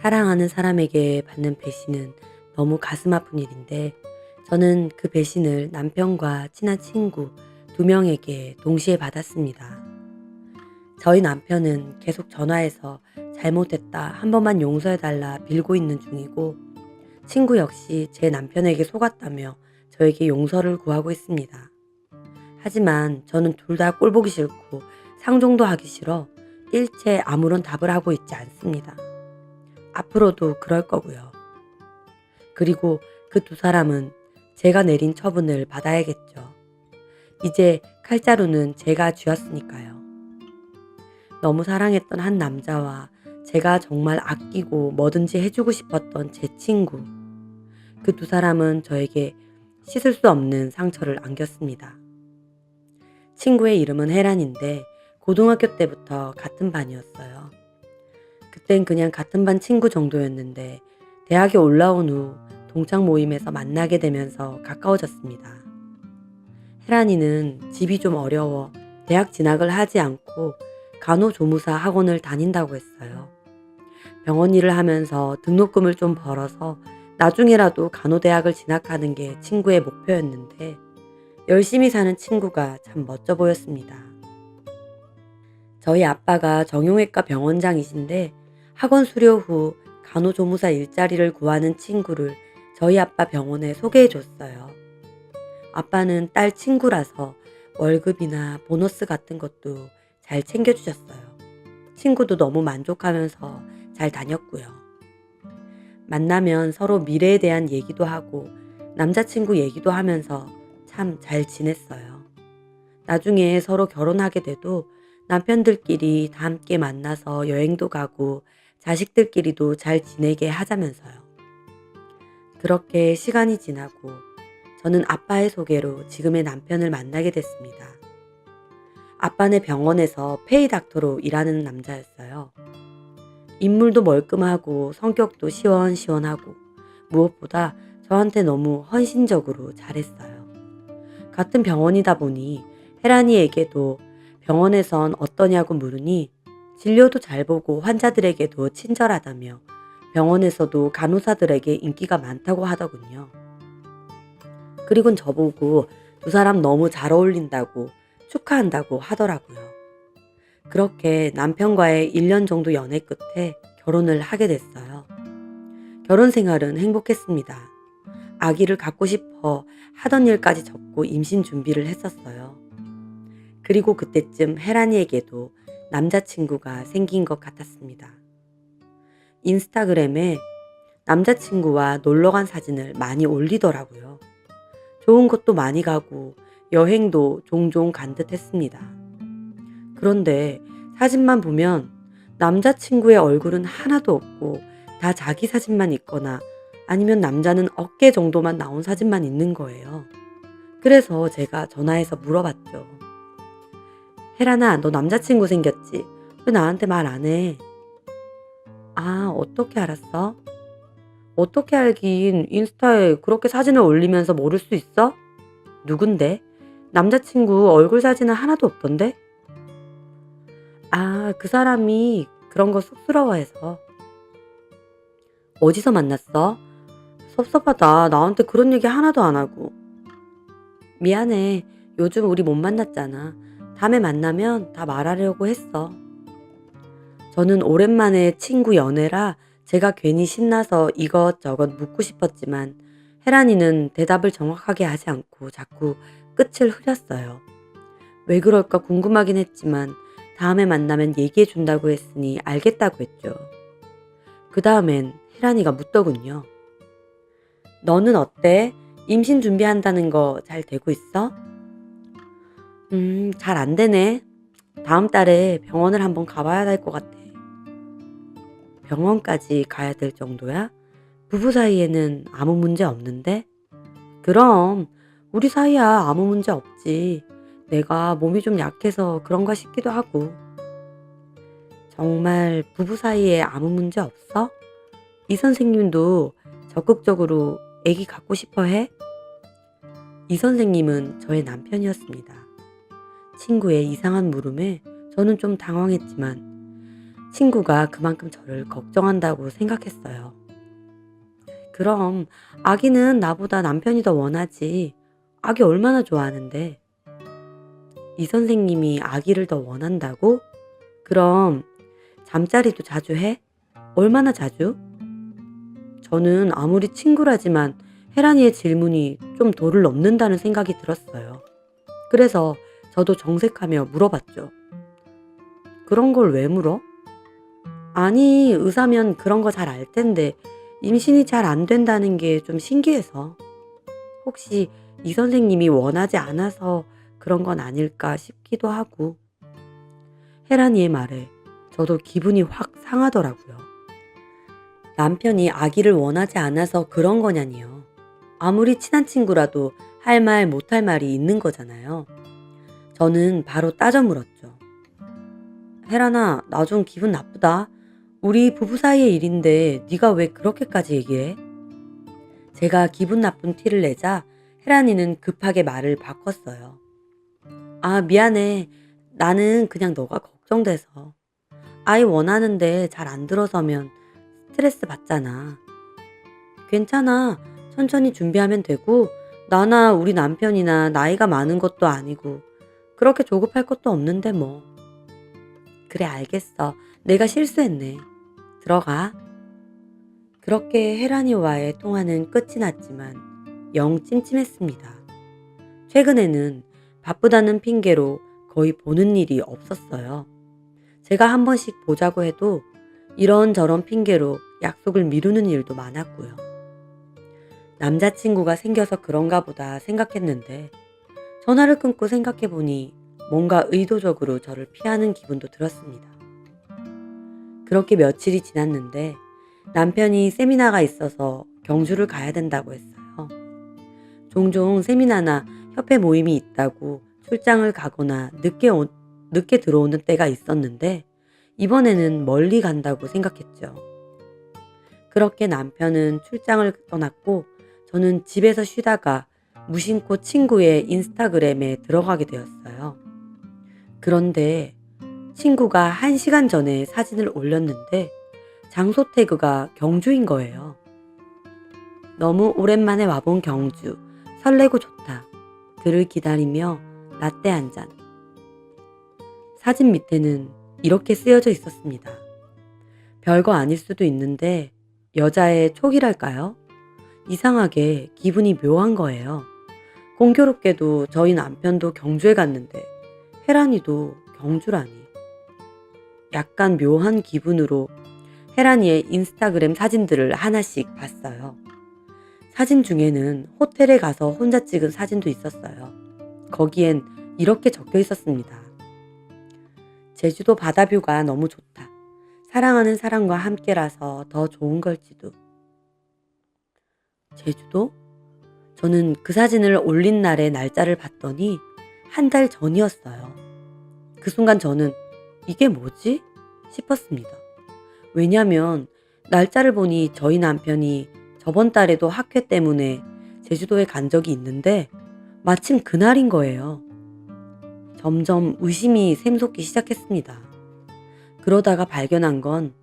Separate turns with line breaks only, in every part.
사랑하는 사람에게 받는 배신은 너무 가슴 아픈 일인데 저는 그 배신을 남편과 친한 친구 두 명에게 동시에 받았습니다. 저희 남편은 계속 전화해서 잘못했다 한 번만 용서해달라 빌고 있는 중이고 친구 역시 제 남편에게 속았다며 저에게 용서를 구하고 있습니다. 하지만 저는 둘 다 꼴보기 싫고 상종도 하기 싫어 일체 아무런 답을 하고 있지 않습니다. 앞으로도 그럴 거고요. 그리고 그 두 사람은 제가 내린 처분을 받아야겠죠. 이제 칼자루는 제가 쥐었으니까요. 너무 사랑했던 한 남자와 제가 정말 아끼고 뭐든지 해주고 싶었던 제 친구. 그 두 사람은 저에게 씻을 수 없는 상처를 안겼습니다. 친구의 이름은 혜란인데 고등학교 때부터 같은 반이었어요. 그땐 그냥 같은 반 친구 정도였는데 대학에 올라온 후 동창 모임에서 만나게 되면서 가까워졌습니다. 혜란이는 집이 좀 어려워 대학 진학을 하지 않고 간호조무사 학원을 다닌다고 했어요. 병원 일을 하면서 등록금을 좀 벌어서 나중에라도 간호대학을 진학하는 게 친구의 목표였는데 열심히 사는 친구가 참 멋져 보였습니다. 저희 아빠가 정형외과 병원장이신데 학원 수료 후 간호조무사 일자리를 구하는 친구를 저희 아빠 병원에 소개해 줬어요. 아빠는 딸 친구라서 월급이나 보너스 같은 것도 잘 챙겨주셨어요. 친구도 너무 만족하면서 잘 다녔고요. 만나면 서로 미래에 대한 얘기도 하고 남자친구 얘기도 하면서 참 잘 지냈어요. 나중에 서로 결혼하게 돼도 남편들끼리 다 함께 만나서 여행도 가고 자식들끼리도 잘 지내게 하자면서요. 그렇게 시간이 지나고 저는 아빠의 소개로 지금의 남편을 만나게 됐습니다. 아빠네 병원에서 페이닥터로 일하는 남자였어요. 인물도 멀끔하고 성격도 시원시원하고 무엇보다 저한테 너무 헌신적으로 잘했어요. 같은 병원이다 보니 혜란이에게도 병원에선 어떠냐고 물으니 진료도 잘 보고 환자들에게도 친절하다며 병원에서도 간호사들에게 인기가 많다고 하더군요. 그리곤 저보고 두 사람 너무 잘 어울린다고 축하한다고 하더라고요. 그렇게 남편과의 1년 정도 연애 끝에 결혼을 하게 됐어요. 결혼 생활은 행복했습니다. 아기를 갖고 싶어 하던 일까지 접고 임신 준비를 했었어요. 그리고 그때쯤 혜란이에게도 남자친구가 생긴 것 같았습니다. 인스타그램에 남자친구와 놀러간 사진을 많이 올리더라고요. 좋은 곳도 많이 가고 여행도 종종 간 듯 했습니다. 그런데 사진만 보면 남자친구의 얼굴은 하나도 없고 다 자기 사진만 있거나 아니면 남자는 어깨 정도만 나온 사진만 있는 거예요. 그래서 제가 전화해서 물어봤죠. 혜란아, 너 남자친구 생겼지? 왜 나한테 말 안 해? 아, 어떻게 알았어? 어떻게 알긴 인스타에 그렇게 사진을 올리면서 모를 수 있어? 누군데? 남자친구 얼굴 사진은 하나도 없던데? 아, 그 사람이 그런 거 쑥스러워해서. 어디서 만났어? 섭섭하다. 나한테 그런 얘기 하나도 안 하고. 미안해. 요즘 우리 못 만났잖아. 다음에 만나면 다 말하려고 했어. 저는 오랜만에 친구 연애라 제가 괜히 신나서 이것저것 묻고 싶었지만 혜란이는 대답을 정확하게 하지 않고 자꾸 끝을 흐렸어요. 왜 그럴까 궁금하긴 했지만 다음에 만나면 얘기해 준다고 했으니 알겠다고 했죠. 그 다음엔 혜란이가 묻더군요. 너는 어때? 임신 준비한다는 거 잘 되고 있어? 잘 안 되네. 다음 달에 병원을 한번 가봐야 될 것 같아. 병원까지 가야 될 정도야? 부부 사이에는 아무 문제 없는데? 그럼 우리 사이야 아무 문제 없지. 내가 몸이 좀 약해서 그런가 싶기도 하고. 정말 부부 사이에 아무 문제 없어? 이 선생님도 적극적으로 아기 갖고 싶어 해? 이 선생님은 저의 남편이었습니다. 친구의 이상한 물음에 저는 좀 당황했지만 친구가 그만큼 저를 걱정한다고 생각했어요. 그럼 아기는 나보다 남편이 더 원하지. 아기 얼마나 좋아하는데. 이 선생님이 아기를 더 원한다고? 그럼 잠자리도 자주 해? 얼마나 자주? 저는 아무리 친구라지만 혜란이의 질문이 좀 도를 넘는다는 생각이 들었어요. 그래서 저도 정색하며 물어봤죠. 그런 걸 왜 물어? 아니, 의사면 그런 거 잘 알 텐데 임신이 잘 안 된다는 게 좀 신기해서. 혹시 이 선생님이 원하지 않아서 그런 건 아닐까 싶기도 하고. 혜란이의 말에 저도 기분이 확 상하더라고요. 남편이 아기를 원하지 않아서 그런 거냐니요. 아무리 친한 친구라도 할 말 못할 말이 있는 거잖아요. 저는 바로 따져 물었죠. 혜란아, 나 좀 기분 나쁘다. 우리 부부 사이의 일인데 네가 왜 그렇게까지 얘기해? 제가 기분 나쁜 티를 내자 혜란이는 급하게 말을 바꿨어요. 아, 미안해. 나는 그냥 너가 걱정돼서. 아이 원하는데 잘 안 들어서면 스트레스 받잖아. 괜찮아. 천천히 준비하면 되고, 나나 우리 남편이나 나이가 많은 것도 아니고, 그렇게 조급할 것도 없는데 뭐. 그래, 알겠어. 내가 실수했네. 들어가. 그렇게 혜란이와의 통화는 끝이 났지만 영 찜찜했습니다. 최근에는 바쁘다는 핑계로 거의 보는 일이 없었어요. 제가 한 번씩 보자고 해도 이런저런 핑계로 약속을 미루는 일도 많았고요. 남자친구가 생겨서 그런가 보다 생각했는데 전화를 끊고 생각해보니 뭔가 의도적으로 저를 피하는 기분도 들었습니다. 그렇게 며칠이 지났는데 남편이 세미나가 있어서 경주를 가야 된다고 했어요. 종종 세미나나 협회 모임이 있다고 출장을 가거나 늦게 들어오는 때가 있었는데 이번에는 멀리 간다고 생각했죠. 그렇게 남편은 출장을 떠났고 저는 집에서 쉬다가 무심코 친구의 인스타그램에 들어가게 되었어요. 그런데 친구가 1시간 전에 사진을 올렸는데 장소 태그가 경주인 거예요. 너무 오랜만에 와본 경주. 설레고 좋다. 그를 기다리며 라떼 한 잔. 사진 밑에는 이렇게 쓰여져 있었습니다. 별거 아닐 수도 있는데 여자의 촉이랄까요? 이상하게 기분이 묘한 거예요. 공교롭게도 저희 남편도 경주에 갔는데 혜란이도 경주라니. 약간 묘한 기분으로 혜란이의 인스타그램 사진들을 하나씩 봤어요. 사진 중에는 호텔에 가서 혼자 찍은 사진도 있었어요. 거기엔 이렇게 적혀 있었습니다. 제주도 바다뷰가 너무 좋다. 사랑하는 사람과 함께라서 더 좋은 걸지도. 제주도? 저는 그 사진을 올린 날의 날짜를 봤더니 1달 전이었어요. 그 순간 저는 이게 뭐지? 싶었습니다. 왜냐면 날짜를 보니 저희 남편이 저번 달에도 학회 때문에 제주도에 간 적이 있는데 마침 그날인 거예요. 점점 의심이 샘솟기 시작했습니다. 그러다가 발견한 건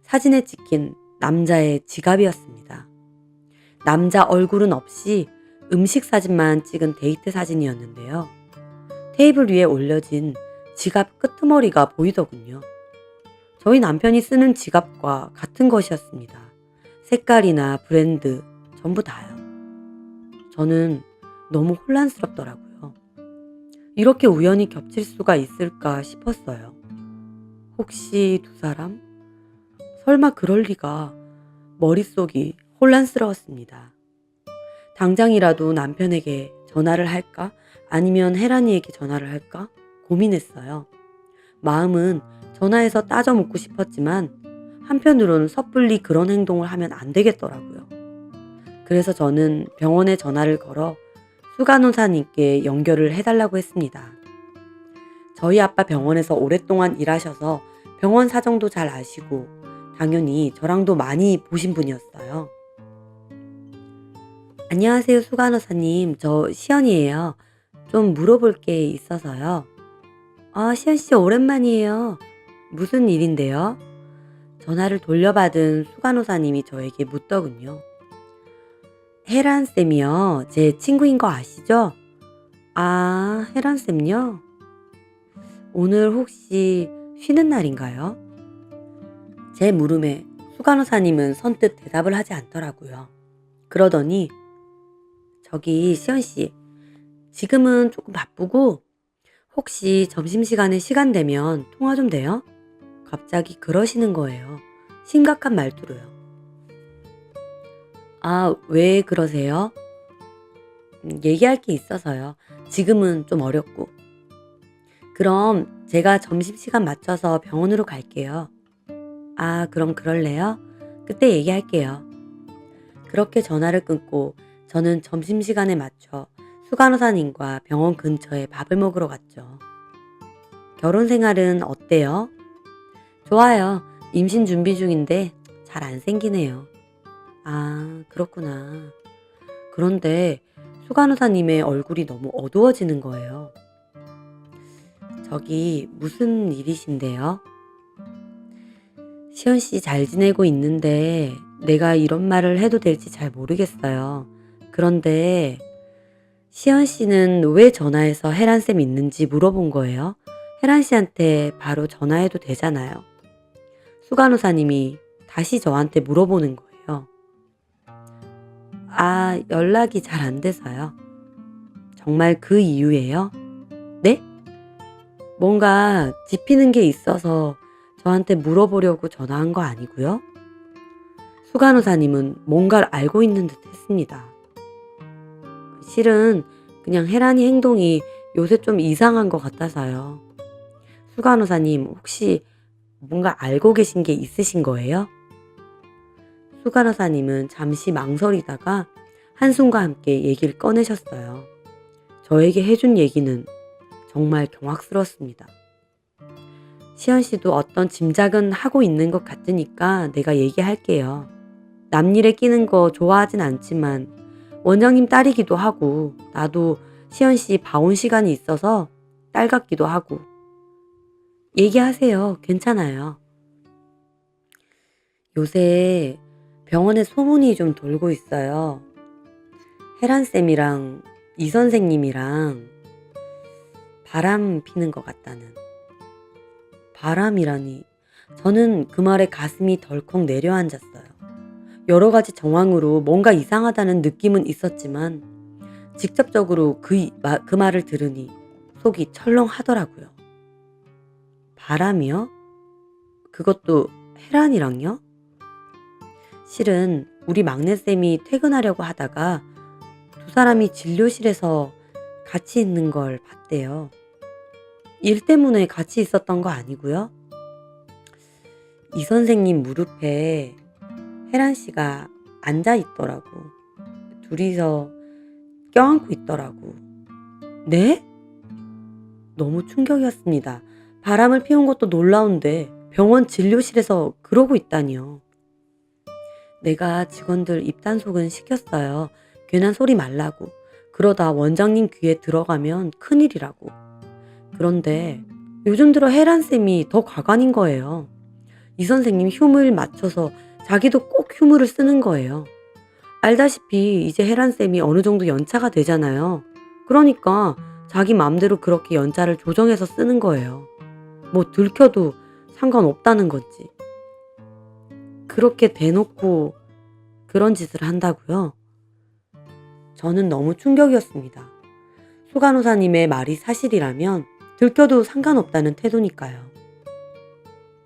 사진에 찍힌 남자의 지갑이었습니다. 남자 얼굴은 없이 음식 사진만 찍은 데이트 사진이었는데요. 테이블 위에 올려진 지갑 끄트머리가 보이더군요. 저희 남편이 쓰는 지갑과 같은 것이었습니다. 색깔이나 브랜드 전부 다요. 저는 너무 혼란스럽더라고요. 이렇게 우연히 겹칠 수가 있을까 싶었어요. 혹시 두 사람? 설마 그럴 리가. 머릿속이 혼란스러웠습니다. 당장이라도 남편에게 전화를 할까? 아니면 혜란이에게 전화를 할까? 고민했어요. 마음은 전화해서 따져 묻고 싶었지만 한편으로는 섣불리 그런 행동을 하면 안 되겠더라고요. 그래서 저는 병원에 전화를 걸어 수간호사님께 연결을 해달라고 했습니다. 저희 아빠 병원에서 오랫동안 일하셔서 병원 사정도 잘 아시고 당연히 저랑도 많이 보신 분이었어요. 안녕하세요, 수간호사님. 저 시연이에요. 좀 물어볼 게 있어서요. 시연 씨 오랜만이에요. 무슨 일인데요? 전화를 돌려받은 수간호사님이 저에게 묻더군요. 혜란쌤이요. 제 친구인 거 아시죠? 아, 혜란쌤요? 오늘 혹시 쉬는 날인가요? 제 물음에 수간호사님은 선뜻 대답을 하지 않더라고요. 그러더니 저기 시연씨, 지금은 조금 바쁘고 혹시 점심시간에 시간 되면 통화 좀 돼요? 갑자기 그러시는 거예요. 심각한 말투로요. 아, 왜 그러세요? 얘기할 게 있어서요. 지금은 좀 어렵고. 그럼 제가 점심시간 맞춰서 병원으로 갈게요. 아, 그럼 그럴래요? 그때 얘기할게요. 그렇게 전화를 끊고 저는 점심시간에 맞춰 수간호사님과 병원 근처에 밥을 먹으러 갔죠. 결혼 생활은 어때요? 좋아요. 임신 준비 중인데 잘 안 생기네요. 아, 그렇구나. 그런데 수간호사님의 얼굴이 너무 어두워지는 거예요. 저기 무슨 일이신데요? 시연 씨 잘 지내고 있는데 내가 이런 말을 해도 될지 잘 모르겠어요. 그런데 시연 씨는 왜 전화해서 혜란 쌤 있는지 물어본 거예요? 혜란 씨한테 바로 전화해도 되잖아요. 수간호사님이 다시 저한테 물어보는 거예요. 아, 연락이 잘 안 돼서요. 정말 그 이유예요? 네? 뭔가 짚히는 게 있어서 저한테 물어보려고 전화한 거 아니고요. 수간호사님은 뭔가를 알고 있는 듯 했습니다. 실은 그냥 혜란이 행동이 요새 좀 이상한 것 같아서요. 수간호사님 혹시 뭔가 알고 계신 게 있으신 거예요? 수간호사님은 잠시 망설이다가 한숨과 함께 얘기를 꺼내셨어요. 저에게 해준 얘기는 정말 경악스럽습니다. 시연 씨도 어떤 짐작은 하고 있는 것 같으니까 내가 얘기할게요. 남일에 끼는 거 좋아하진 않지만 원장님 딸이기도 하고 나도 시연 씨 봐온 시간이 있어서 딸 같기도 하고. 얘기하세요. 괜찮아요. 요새 병원에 소문이 좀 돌고 있어요. 혜란쌤이랑 이 선생님이랑 바람 피는 것 같다는. 바람이라니. 저는 그 말에 가슴이 덜컥 내려앉았어요. 여러 가지 정황으로 뭔가 이상하다는 느낌은 있었지만 직접적으로 그 말을 들으니 속이 철렁하더라고요. 바람이요? 그것도 혜란이랑요? 실은 우리 막내쌤이 퇴근하려고 하다가 두 사람이 진료실에서 같이 있는 걸 봤대요. 일 때문에 같이 있었던 거 아니고요. 이 선생님 무릎에 혜란 씨가 앉아 있더라고. 둘이서 껴안고 있더라고. 네? 너무 충격이었습니다. 바람을 피운 것도 놀라운데 병원 진료실에서 그러고 있다니요. 내가 직원들 입단속은 시켰어요. 괜한 소리 말라고. 그러다 원장님 귀에 들어가면 큰일이라고. 그런데 요즘 들어 혜란쌤이 더 가관인 거예요. 이 선생님 휴무일 맞춰서 자기도 꼭 휴무를 쓰는 거예요. 알다시피 이제 혜란쌤이 어느 정도 연차가 되잖아요. 그러니까 자기 맘대로 그렇게 연차를 조정해서 쓰는 거예요. 뭐 들켜도 상관없다는 거지. 그렇게 대놓고 그런 짓을 한다고요? 저는 너무 충격이었습니다. 수간호사님의 말이 사실이라면 들켜도 상관없다는 태도니까요.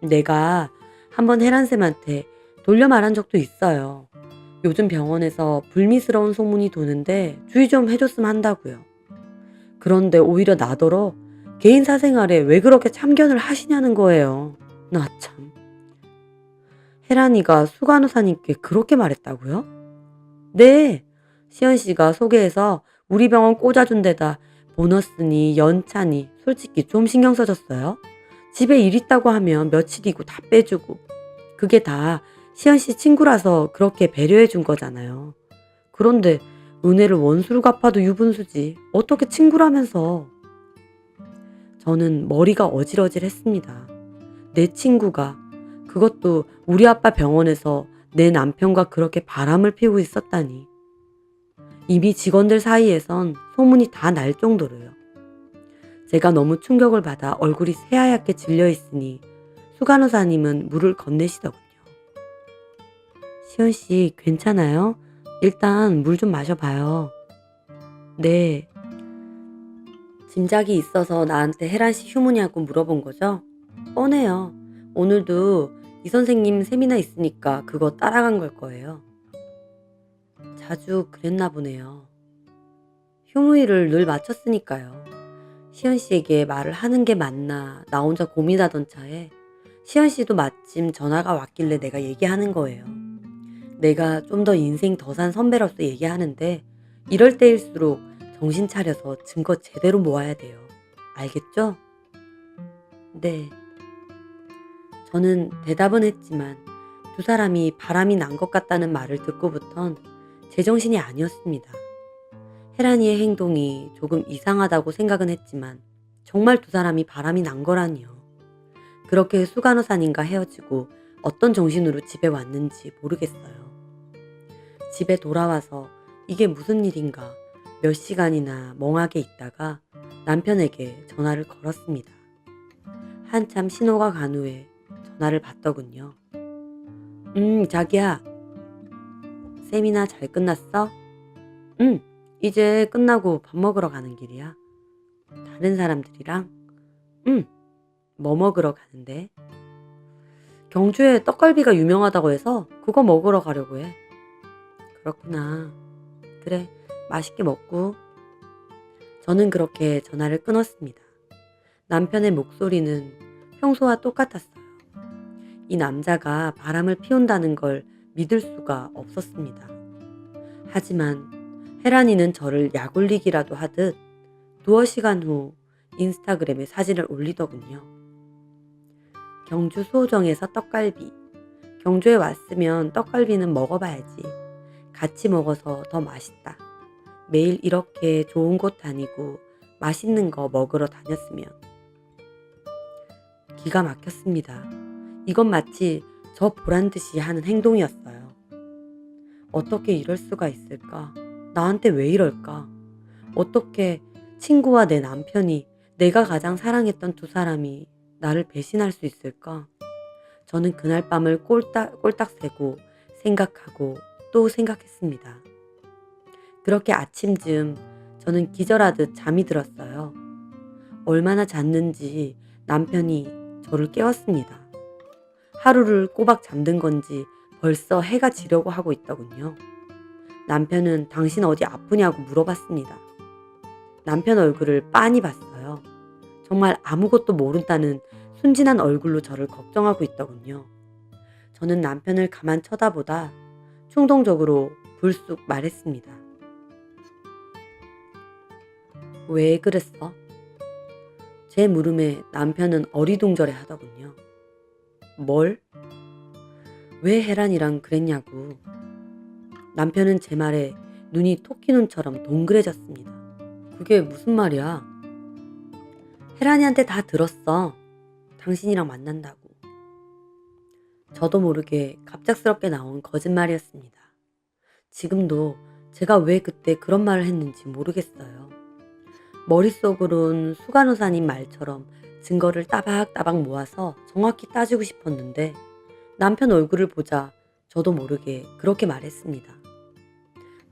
내가 한번 혜란쌤한테 돌려 말한 적도 있어요. 요즘 병원에서 불미스러운 소문이 도는데 주의 좀 해줬으면 한다고요. 그런데 오히려 나더러 개인 사생활에 왜 그렇게 참견을 하시냐는 거예요. 나 참. 혜란이가 수간호사님께 그렇게 말했다고요? 네. 시연 씨가 소개해서 우리 병원 꽂아준 데다 보너스니 연차니 솔직히 좀 신경 써줬어요. 집에 일 있다고 하면 며칠이고 다 빼주고. 그게 다 시연 씨 친구라서 그렇게 배려해 준 거잖아요. 그런데 은혜를 원수로 갚아도 유분수지. 어떻게 친구라면서. 저는 머리가 어질어질했습니다. 내 친구가 그것도 우리 아빠 병원에서 내 남편과 그렇게 바람을 피우고 있었다니. 이미 직원들 사이에선 소문이 다 날 정도로요. 제가 너무 충격을 받아 얼굴이 새하얗게 질려 있으니 수간호사님은 물을 건네시더군요. 시연 씨 괜찮아요? 일단 물 좀 마셔봐요. 네. 짐작이 있어서 나한테 혜란 씨 휴무냐고 물어본 거죠? 뻔해요. 오늘도 이 선생님 세미나 있으니까 그거 따라간 걸 거예요. 자주 그랬나 보네요. 휴무일을 늘 맞췄으니까요. 시연 씨에게 말을 하는 게 맞나 나 혼자 고민하던 차에 시연 씨도 마침 전화가 왔길래 내가 얘기하는 거예요. 내가 좀 더 인생 더 산 선배로서 얘기하는데 이럴 때일수록 정신 차려서 증거 제대로 모아야 돼요. 알겠죠? 네. 저는 대답은 했지만 두 사람이 바람이 난 것 같다는 말을 듣고부턴 제정신이 아니었습니다. 혜란이의 행동이 조금 이상하다고 생각은 했지만 정말 두 사람이 바람이 난 거라니요. 그렇게 수간호사님과 헤어지고 어떤 정신으로 집에 왔는지 모르겠어요. 집에 돌아와서 이게 무슨 일인가 몇 시간이나 멍하게 있다가 남편에게 전화를 걸었습니다. 한참 신호가 간 후에 전화를 받더군요. 자기야. 세미나 잘 끝났어? 응, 이제 끝나고 밥 먹으러 가는 길이야. 다른 사람들이랑? 응, 뭐 먹으러 가는데? 경주에 떡갈비가 유명하다고 해서 그거 먹으러 가려고 해. 그렇구나. 그래, 맛있게 먹고. 저는 그렇게 전화를 끊었습니다. 남편의 목소리는 평소와 똑같았어요. 이 남자가 바람을 피운다는 걸 믿을 수가 없었습니다. 하지만 혜란이는 저를 약올리기라도 하듯 두어 시간 후 인스타그램에 사진을 올리더군요. 경주 수호정에서 떡갈비. 경주에 왔으면 떡갈비는 먹어봐야지. 같이 먹어서 더 맛있다. 매일 이렇게 좋은 곳 다니고 맛있는 거 먹으러 다녔으면. 기가 막혔습니다. 이건 마치 저 보란 듯이 하는 행동이었어요. 어떻게 이럴 수가 있을까? 나한테 왜 이럴까? 어떻게 친구와 내 남편이 내가 가장 사랑했던 두 사람이 나를 배신할 수 있을까? 저는 그날 밤을 꼴딱 새고 생각하고 또 생각했습니다. 그렇게 아침쯤 저는 기절하듯 잠이 들었어요. 얼마나 잤는지 남편이 저를 깨웠습니다. 하루를 꼬박 잠든 건지 벌써 해가 지려고 하고 있더군요. 남편은 당신 어디 아프냐고 물어봤습니다. 남편 얼굴을 빤히 봤어요. 정말 아무것도 모른다는 순진한 얼굴로 저를 걱정하고 있더군요. 저는 남편을 가만 쳐다보다 충동적으로 불쑥 말했습니다. 왜 그랬어? 제 물음에 남편은 어리둥절해 하더군요. 뭘? 왜 혜란이랑 그랬냐고. 남편은 제 말에 눈이 토끼눈처럼 동그래졌습니다. 그게 무슨 말이야? 혜란이한테 다 들었어. 당신이랑 만난다고. 저도 모르게 갑작스럽게 나온 거짓말이었습니다. 지금도 제가 왜 그때 그런 말을 했는지 모르겠어요. 머릿속으론 수간호사님 말처럼 증거를 따박따박 모아서 정확히 따지고 싶었는데 남편 얼굴을 보자 저도 모르게 그렇게 말했습니다.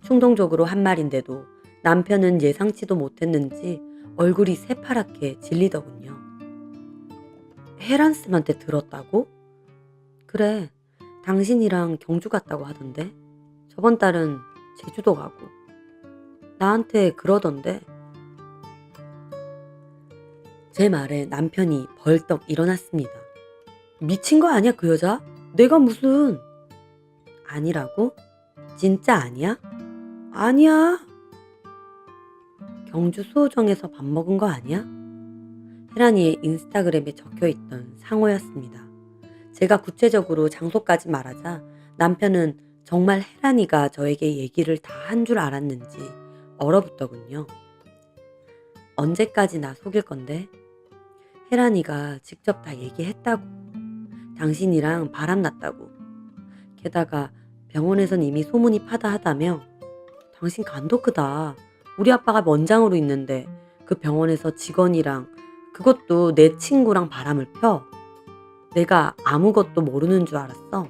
충동적으로 한 말인데도 남편은 예상치도 못했는지 얼굴이 새파랗게 질리더군요. 혜란쌤한테 들었다고? 그래, 당신이랑 경주 갔다고 하던데. 저번 달은 제주도 가고. 나한테 그러던데. 제 말에 남편이 벌떡 일어났습니다. 미친 거 아니야 그 여자? 내가 무슨... 아니라고? 진짜 아니야? 아니야. 경주 수호정에서 밥 먹은 거 아니야? 혜란이의 인스타그램에 적혀있던 상호였습니다. 제가 구체적으로 장소까지 말하자 남편은 정말 혜란이가 저에게 얘기를 다 한 줄 알았는지 얼어붙더군요. 언제까지 나 속일 건데? 혜란이가 직접 다 얘기했다고. 당신이랑 바람 났다고. 게다가 병원에선 이미 소문이 파다하다며. 당신 간도 크다. 우리 아빠가 원장으로 있는데 그 병원에서 직원이랑, 그것도 내 친구랑 바람을 펴. 내가 아무것도 모르는 줄 알았어.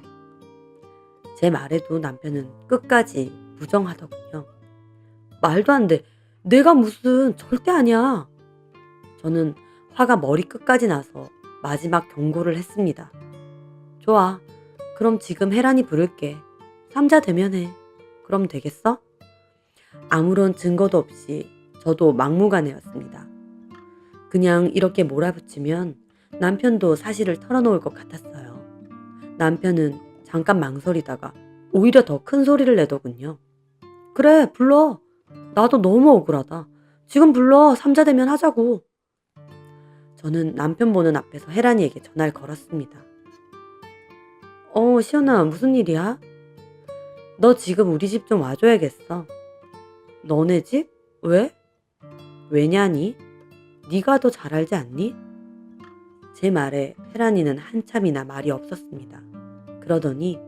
제 말에도 남편은 끝까지 부정하더군요. 말도 안 돼. 내가 무슨, 절대 아니야. 저는 화가 머리끝까지 나서 마지막 경고를 했습니다. 좋아. 그럼 지금 혜란이 부를게. 삼자 대면해. 그럼 되겠어? 아무런 증거도 없이 저도 막무가내였습니다. 그냥 이렇게 몰아붙이면 남편도 사실을 털어놓을 것 같았어요. 남편은 잠깐 망설이다가 오히려 더 큰 소리를 내더군요. 그래, 불러. 나도 너무 억울하다. 지금 불러. 삼자 대면 하자고. 저는 남편 보는 앞에서 혜란이에게 전화를 걸었습니다. 시연아, 무슨 일이야? 너 지금 우리 집 좀 와줘야겠어. 너네 집? 왜? 왜냐니? 네가 더 잘 알지 않니? 제 말에 혜란이는 한참이나 말이 없었습니다. 그러더니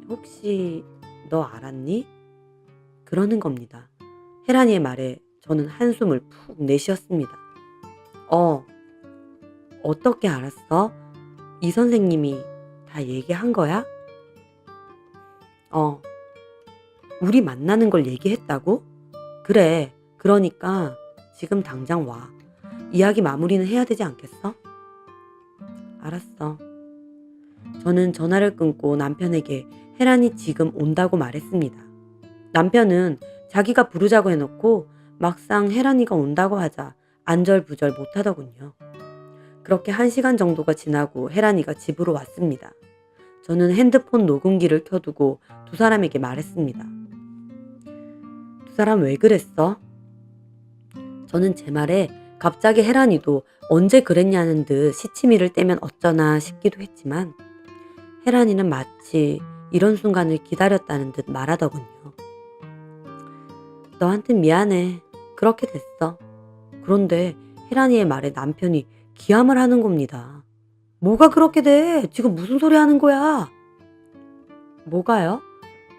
혹시 너 알았니? 그러는 겁니다. 혜란이의 말에 저는 한숨을 푹 내쉬었습니다. 어떻게 알았어? 이 선생님이 다 얘기한 거야? 우리 만나는 걸 얘기했다고? 그래, 그러니까 지금 당장 와. 이야기 마무리는 해야 되지 않겠어? 알았어. 저는 전화를 끊고 남편에게 혜란이 지금 온다고 말했습니다. 남편은 자기가 부르자고 해놓고 막상 혜란이가 온다고 하자 안절부절 못하더군요. 그렇게 1시간 정도가 지나고 혜란이가 집으로 왔습니다. 저는 핸드폰 녹음기를 켜두고 두 사람에게 말했습니다. 두 사람 왜 그랬어? 저는 제 말에 갑자기 혜란이도 언제 그랬냐는 듯 시치미를 떼면 어쩌나 싶기도 했지만 혜란이는 마치 이런 순간을 기다렸다는 듯 말하더군요. 너한텐 미안해. 그렇게 됐어. 그런데 혜란이의 말에 남편이 기함을 하는 겁니다. 뭐가 그렇게 돼? 지금 무슨 소리 하는 거야? 뭐가요?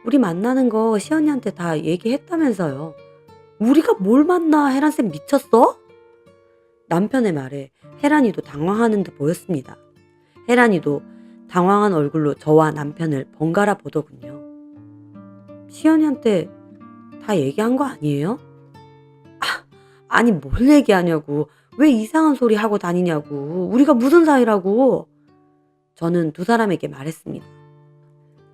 우리 만나는 거 시연이한테 다 얘기했다면서요. 우리가 뭘 만나? 혜란쌤 미쳤어? 남편의 말에 혜란이도 당황하는 듯 보였습니다. 혜란이도 당황한 얼굴로 저와 남편을 번갈아 보더군요. 시연이한테 다 얘기한 거 아니에요? 아니 뭘 얘기하냐고. 왜 이상한 소리 하고 다니냐고. 우리가 무슨 사이라고. 저는 두 사람에게 말했습니다.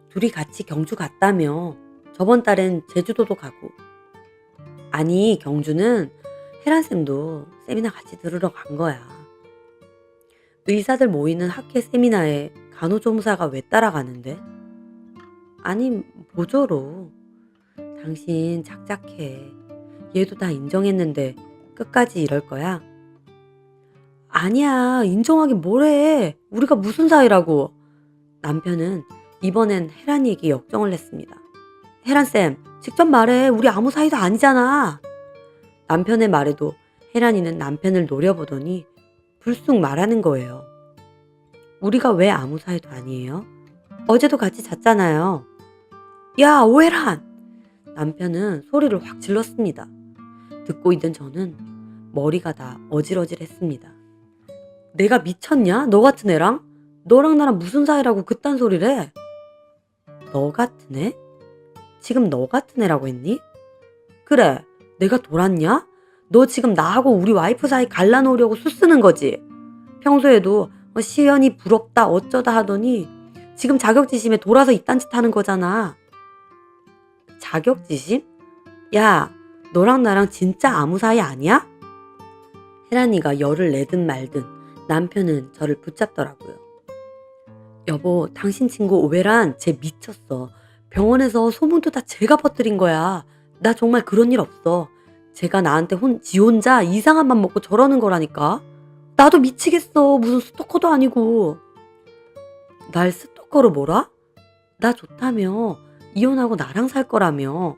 둘이 같이 경주 갔다며. 저번 달엔 제주도도 가고. 아니 경주는 혜란쌤도 세미나 같이 들으러 간 거야. 의사들 모이는 학회 세미나에 간호조무사가 왜 따라가는데? 아니 모조로. 당신 작작해. 얘도 다 인정했는데 끝까지 이럴 거야? 아니야, 인정하긴 뭐래. 우리가 무슨 사이라고. 남편은 이번엔 혜란이에게 역정을 냈습니다. 혜란쌤, 직접 말해. 우리 아무 사이도 아니잖아. 남편의 말에도 혜란이는 남편을 노려보더니 불쑥 말하는 거예요. 우리가 왜 아무 사이도 아니에요? 어제도 같이 잤잖아요. 야, 오혜란! 남편은 소리를 확 질렀습니다. 듣고 있던 저는 머리가 다 어질어질했습니다. 내가 미쳤냐? 너 같은 애랑? 너랑 나랑 무슨 사이라고 그딴 소리를 해? 너 같은 애? 지금 너 같은 애라고 했니? 그래, 내가 돌았냐? 너 지금 나하고 우리 와이프 사이 갈라놓으려고 수쓰는 거지? 평소에도 시연이 부럽다 어쩌다 하더니 지금 자격지심에 돌아서 이딴 짓 하는 거잖아. 자격지심? 야, 너랑 나랑 진짜 아무 사이 아니야? 혜란이가 열을 내든 말든 남편은 저를 붙잡더라고요. 여보, 당신 친구 오베란 쟤 미쳤어. 병원에서 소문도 다 제가 퍼뜨린 거야. 나 정말 그런 일 없어. 제가 나한테 지 혼자 이상한 맘 먹고 저러는 거라니까. 나도 미치겠어. 무슨 스토커도 아니고. 날 스토커로 뭐라? 나 좋다며. 이혼하고 나랑 살 거라며.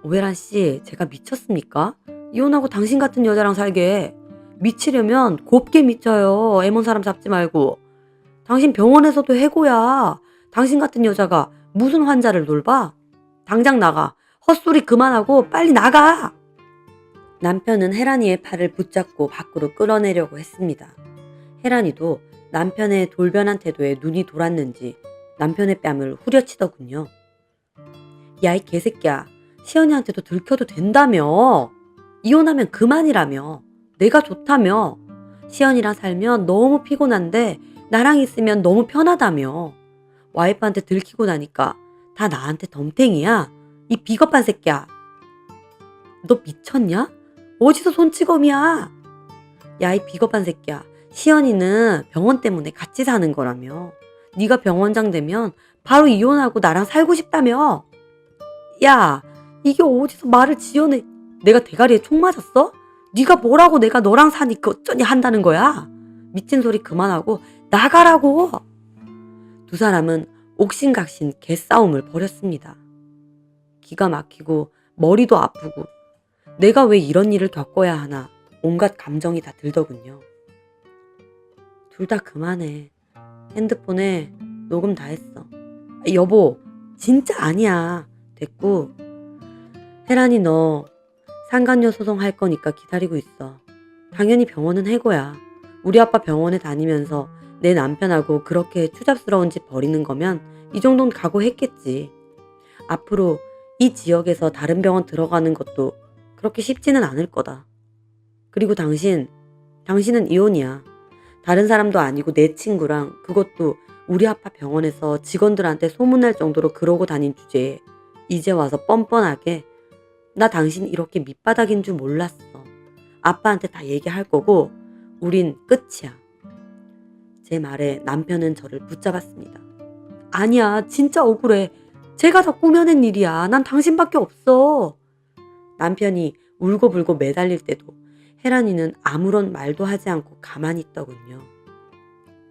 오베란 씨, 제가 미쳤습니까? 이혼하고 당신 같은 여자랑 살게. 미치려면 곱게 미쳐요. 애먼 사람 잡지 말고. 당신 병원에서도 해고야. 당신 같은 여자가 무슨 환자를 돌봐? 당장 나가. 헛소리 그만하고 빨리 나가. 남편은 혜란이의 팔을 붙잡고 밖으로 끌어내려고 했습니다. 혜란이도 남편의 돌변한 태도에 눈이 돌았는지 남편의 뺨을 후려치더군요. 야, 이 개새끼야. 시연이한테도 들켜도 된다며. 이혼하면 그만이라며. 내가 좋다며. 시연이랑 살면 너무 피곤한데 나랑 있으면 너무 편하다며. 와이프한테 들키고 나니까 다 나한테 덤탱이야. 이 비겁한 새끼야. 너 미쳤냐? 어디서 손찌검이야? 야, 이 비겁한 새끼야. 시연이는 병원 때문에 같이 사는 거라며. 네가 병원장 되면 바로 이혼하고 나랑 살고 싶다며. 야, 이게 어디서 말을 지어내. 내가 대가리에 총 맞았어? 네가 뭐라고 내가 너랑 사니까 어쩌니 한다는 거야? 미친 소리 그만하고 나가라고. 두 사람은 옥신각신 개싸움을 벌였습니다. 기가 막히고 머리도 아프고 내가 왜 이런 일을 겪어야 하나 온갖 감정이 다 들더군요. 둘 다 그만해. 핸드폰에 녹음 다 했어. 여보, 진짜 아니야. 됐고. 혜란이 너 상간녀 소송 할 거니까 기다리고 있어. 당연히 병원은 해고야. 우리 아빠 병원에 다니면서 내 남편하고 그렇게 추잡스러운 짓 벌이는 거면 이 정도는 각오했겠지. 앞으로 이 지역에서 다른 병원 들어가는 것도 그렇게 쉽지는 않을 거다. 그리고 당신은 이혼이야. 다른 사람도 아니고 내 친구랑, 그것도 우리 아빠 병원에서 직원들한테 소문날 정도로 그러고 다닌 주제에 이제 와서 뻔뻔하게 나 당신 이렇게 밑바닥인 줄 몰랐어. 아빠한테 다 얘기할 거고 우린 끝이야. 제 말에 남편은 저를 붙잡았습니다. 아니야, 진짜 억울해. 제가 다 꾸며낸 일이야. 난 당신밖에 없어. 남편이 울고불고 매달릴 때도 혜란이는 아무런 말도 하지 않고 가만히 있더군요.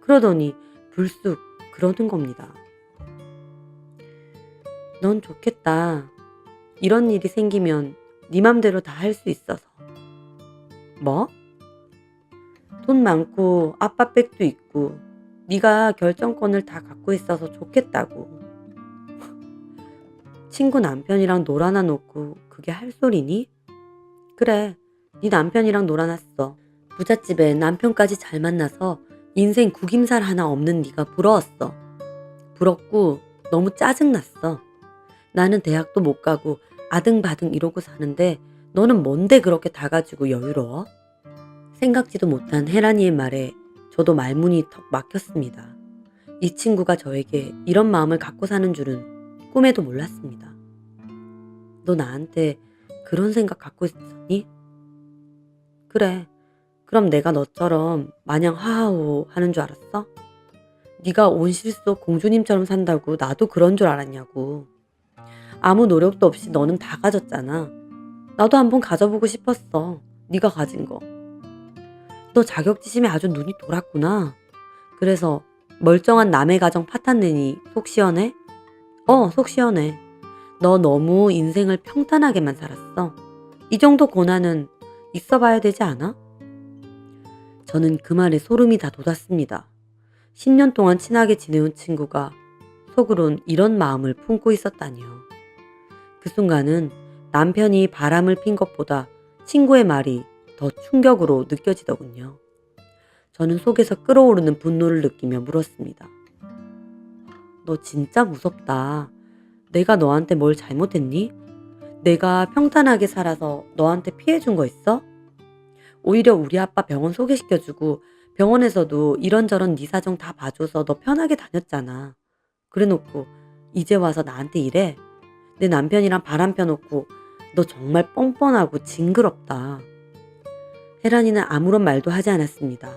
그러더니 불쑥 그러는 겁니다. 넌 좋겠다. 이런 일이 생기면 네 맘대로 다 할 수 있어서. 뭐? 돈 많고 아빠 백도 있고 네가 결정권을 다 갖고 있어서 좋겠다고. 친구 남편이랑 놀아나 놓고 그게 할 소리니? 그래, 네 남편이랑 놀아놨어. 부잣집에 남편까지 잘 만나서 인생 구김살 하나 없는 네가 부러웠어. 부럽고 너무 짜증났어. 나는 대학도 못 가고 아등바등 이러고 사는데 너는 뭔데 그렇게 다 가지고 여유로워? 생각지도 못한 혜란이의 말에 저도 말문이 턱 막혔습니다. 이 친구가 저에게 이런 마음을 갖고 사는 줄은 꿈에도 몰랐습니다. 너 나한테 그런 생각 갖고 있었니? 그래, 그럼 내가 너처럼 마냥 하하호 하는 줄 알았어? 네가 온실 속 공주님처럼 산다고 나도 그런 줄 알았냐고. 아무 노력도 없이 너는 다 가졌잖아. 나도 한번 가져보고 싶었어. 네가 가진 거. 너 자격지심에 아주 눈이 돌았구나. 그래서 멀쩡한 남의 가정 파탄내니 속 시원해? 속 시원해. 너 너무 인생을 평탄하게만 살았어. 이 정도 고난은 있어 봐야 되지 않아? 저는 그 말에 소름이 다 돋았습니다. 10년 동안 친하게 지내온 친구가 속으론 이런 마음을 품고 있었다니요. 그 순간은 남편이 바람을 핀 것보다 친구의 말이 더 충격으로 느껴지더군요. 저는 속에서 끓어오르는 분노를 느끼며 물었습니다. 너 진짜 무섭다. 내가 너한테 뭘 잘못했니? 내가 평탄하게 살아서 너한테 피해준 거 있어? 오히려 우리 아빠 병원 소개시켜주고 병원에서도 이런저런 네 사정 다 봐줘서 너 편하게 다녔잖아. 그래놓고 이제 와서 나한테 이래? 내 남편이랑 바람 펴놓고 너 정말 뻔뻔하고 징그럽다. 혜란이는 아무런 말도 하지 않았습니다.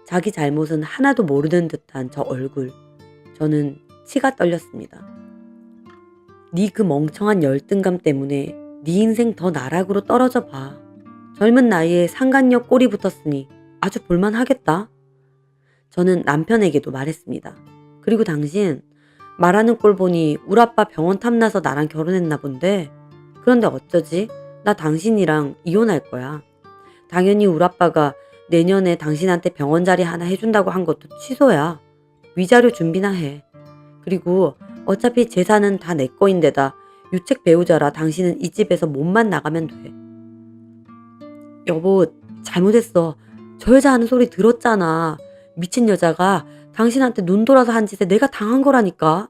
자기 잘못은 하나도 모르는 듯한 저 얼굴. 저는 치가 떨렸습니다. 네 그 멍청한 열등감 때문에 네 인생 더 나락으로 떨어져 봐. 젊은 나이에 상간녀 꼴이 붙었으니 아주 볼만하겠다. 저는 남편에게도 말했습니다. 그리고 당신 말하는 꼴 보니 우리 아빠 병원 탐나서 나랑 결혼했나 본데. 그런데 어쩌지? 나 당신이랑 이혼할 거야. 당연히 우리 아빠가 내년에 당신한테 병원 자리 하나 해준다고 한 것도 취소야. 위자료 준비나 해. 그리고 어차피 재산은 다 내 거인데다 유책 배우자라 당신은 이 집에서 몸만 나가면 돼. 여보, 잘못했어. 저 여자 하는 소리 들었잖아. 미친 여자가 당신한테 눈 돌아서 한 짓에 내가 당한 거라니까.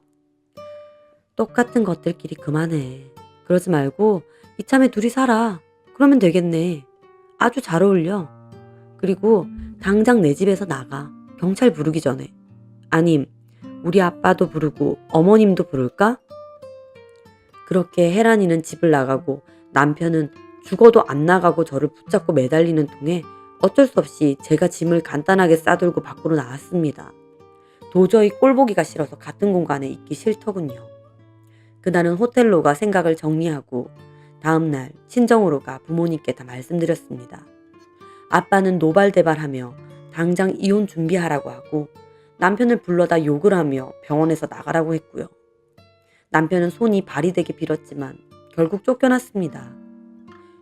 똑같은 것들끼리 그만해. 그러지 말고 이참에 둘이 살아. 그러면 되겠네. 아주 잘 어울려. 그리고 당장 내 집에서 나가. 경찰 부르기 전에. 아님 우리 아빠도 부르고 어머님도 부를까? 그렇게 혜란이는 집을 나가고 남편은 죽어도 안 나가고 저를 붙잡고 매달리는 통에 어쩔 수 없이 제가 짐을 간단하게 싸들고 밖으로 나왔습니다. 도저히 꼴보기가 싫어서 같은 공간에 있기 싫더군요. 그날은 호텔로 가 생각을 정리하고 다음날 친정으로 가 부모님께 다 말씀드렸습니다. 아빠는 노발대발하며 당장 이혼 준비하라고 하고 남편을 불러다 욕을 하며 병원에서 나가라고 했고요. 남편은 손이 발이 되게 빌었지만 결국 쫓겨났습니다.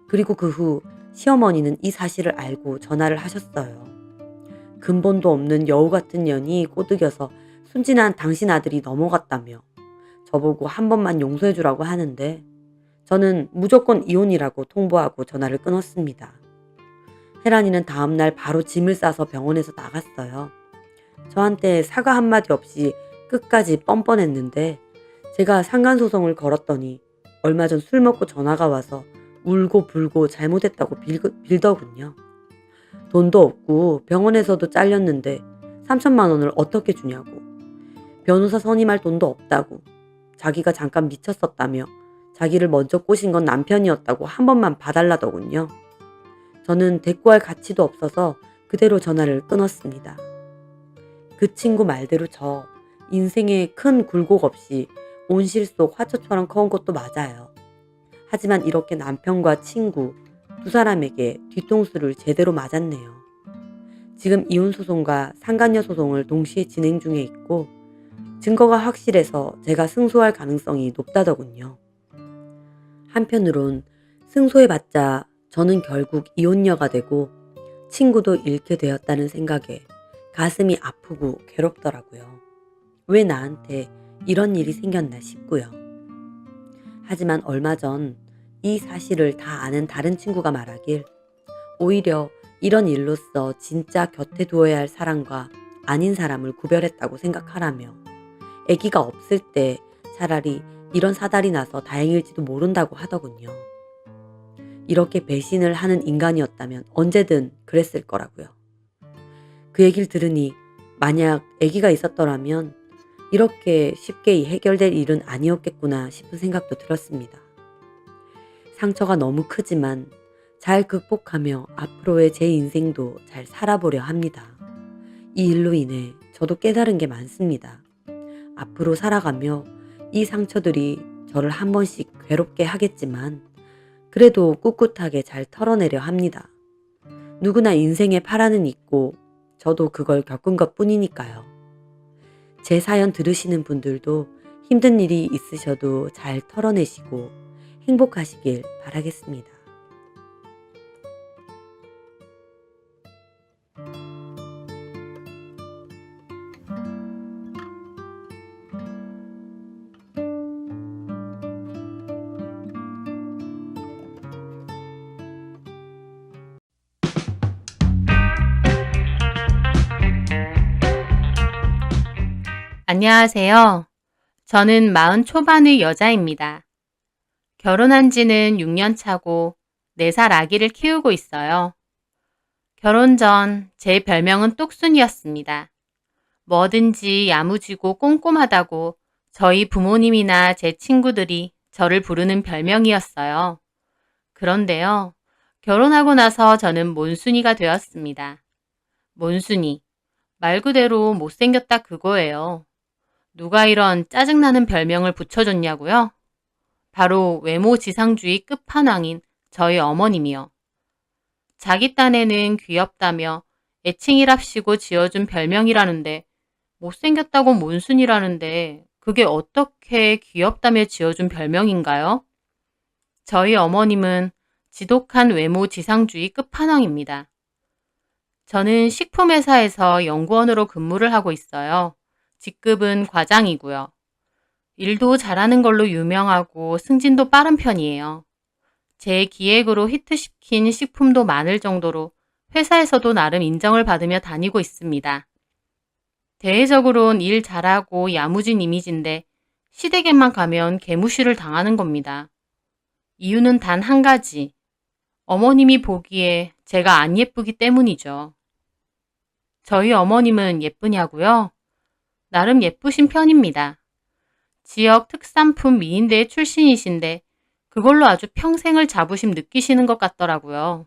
그리고 그 후 시어머니는 이 사실을 알고 전화를 하셨어요. 근본도 없는 여우 같은 년이 꼬드겨서 순진한 당신 아들이 넘어갔다며 저보고 한 번만 용서해주라고 하는데 저는 무조건 이혼이라고 통보하고 전화를 끊었습니다. 혜란이는 다음날 바로 짐을 싸서 병원에서 나갔어요. 저한테 사과 한마디 없이 끝까지 뻔뻔했는데 제가 상간소송을 걸었더니 얼마 전 술 먹고 전화가 와서 울고 불고 잘못했다고 빌더군요. 돈도 없고 병원에서도 잘렸는데 3천만 원을 어떻게 주냐고. 변호사 선임할 돈도 없다고. 자기가 잠깐 미쳤었다며 자기를 먼저 꼬신 건 남편이었다고 한 번만 봐달라더군요. 저는 대꾸할 가치도 없어서 그대로 전화를 끊었습니다. 그 친구 말대로 저 인생에 큰 굴곡 없이 온실 속 화초처럼 커온 것도 맞아요. 하지만 이렇게 남편과 친구 두 사람에게 뒤통수를 제대로 맞았네요. 지금 이혼소송과 상간녀 소송을 동시에 진행 중에 있고 증거가 확실해서 제가 승소할 가능성이 높다더군요. 한편으론 승소해봤자 저는 결국 이혼녀가 되고 친구도 잃게 되었다는 생각에 가슴이 아프고 괴롭더라고요. 왜 나한테 이런 일이 생겼나 싶고요. 하지만 얼마 전 이 사실을 다 아는 다른 친구가 말하길 오히려 이런 일로써 진짜 곁에 두어야 할 사람과 아닌 사람을 구별했다고 생각하라며 아기가 없을 때 차라리 이런 사달이 나서 다행일지도 모른다고 하더군요. 이렇게 배신을 하는 인간이었다면 언제든 그랬을 거라고요. 그 얘기를 들으니 만약 아기가 있었더라면 이렇게 쉽게 해결될 일은 아니었겠구나 싶은 생각도 들었습니다. 상처가 너무 크지만 잘 극복하며 앞으로의 제 인생도 잘 살아보려 합니다. 이 일로 인해 저도 깨달은 게 많습니다. 앞으로 살아가며 이 상처들이 저를 한 번씩 괴롭게 하겠지만 그래도 꿋꿋하게 잘 털어내려 합니다. 누구나 인생에 파란은 있고 저도 그걸 겪은 것 뿐이니까요. 제 사연 들으시는 분들도 힘든 일이 있으셔도 잘 털어내시고 행복하시길 바라겠습니다.
안녕하세요. 저는 40 초반의 여자입니다. 결혼한 지는 6년 차고 4살 아기를 키우고 있어요. 결혼 전 제 별명은 똑순이었습니다. 뭐든지 야무지고 꼼꼼하다고 저희 부모님이나 제 친구들이 저를 부르는 별명이었어요. 그런데요, 결혼하고 나서 저는 몬순이가 되었습니다. 몬순이, 말 그대로 못생겼다 그거예요. 누가 이런 짜증나는 별명을 붙여줬냐고요? 바로 외모지상주의 끝판왕인 저희 어머님이요. 자기 딴에는 귀엽다며 애칭이랍시고 지어준 별명이라는데 못생겼다고 몬순이라는데 그게 어떻게 귀엽다며 지어준 별명인가요? 저희 어머님은 지독한 외모지상주의 끝판왕입니다. 저는 식품회사에서 연구원으로 근무를 하고 있어요. 직급은 과장이고요. 일도 잘하는 걸로 유명하고 승진도 빠른 편이에요. 제 기획으로 히트시킨 식품도 많을 정도로 회사에서도 나름 인정을 받으며 다니고 있습니다. 대외적으론 일 잘하고 야무진 이미지인데 시댁에만 가면 개무시를 당하는 겁니다. 이유는 단 한 가지. 어머님이 보기에 제가 안 예쁘기 때문이죠. 저희 어머님은 예쁘냐고요? 나름 예쁘신 편입니다. 지역 특산품 미인대회 출신이신데 그걸로 아주 평생을 자부심 느끼시는 것 같더라고요.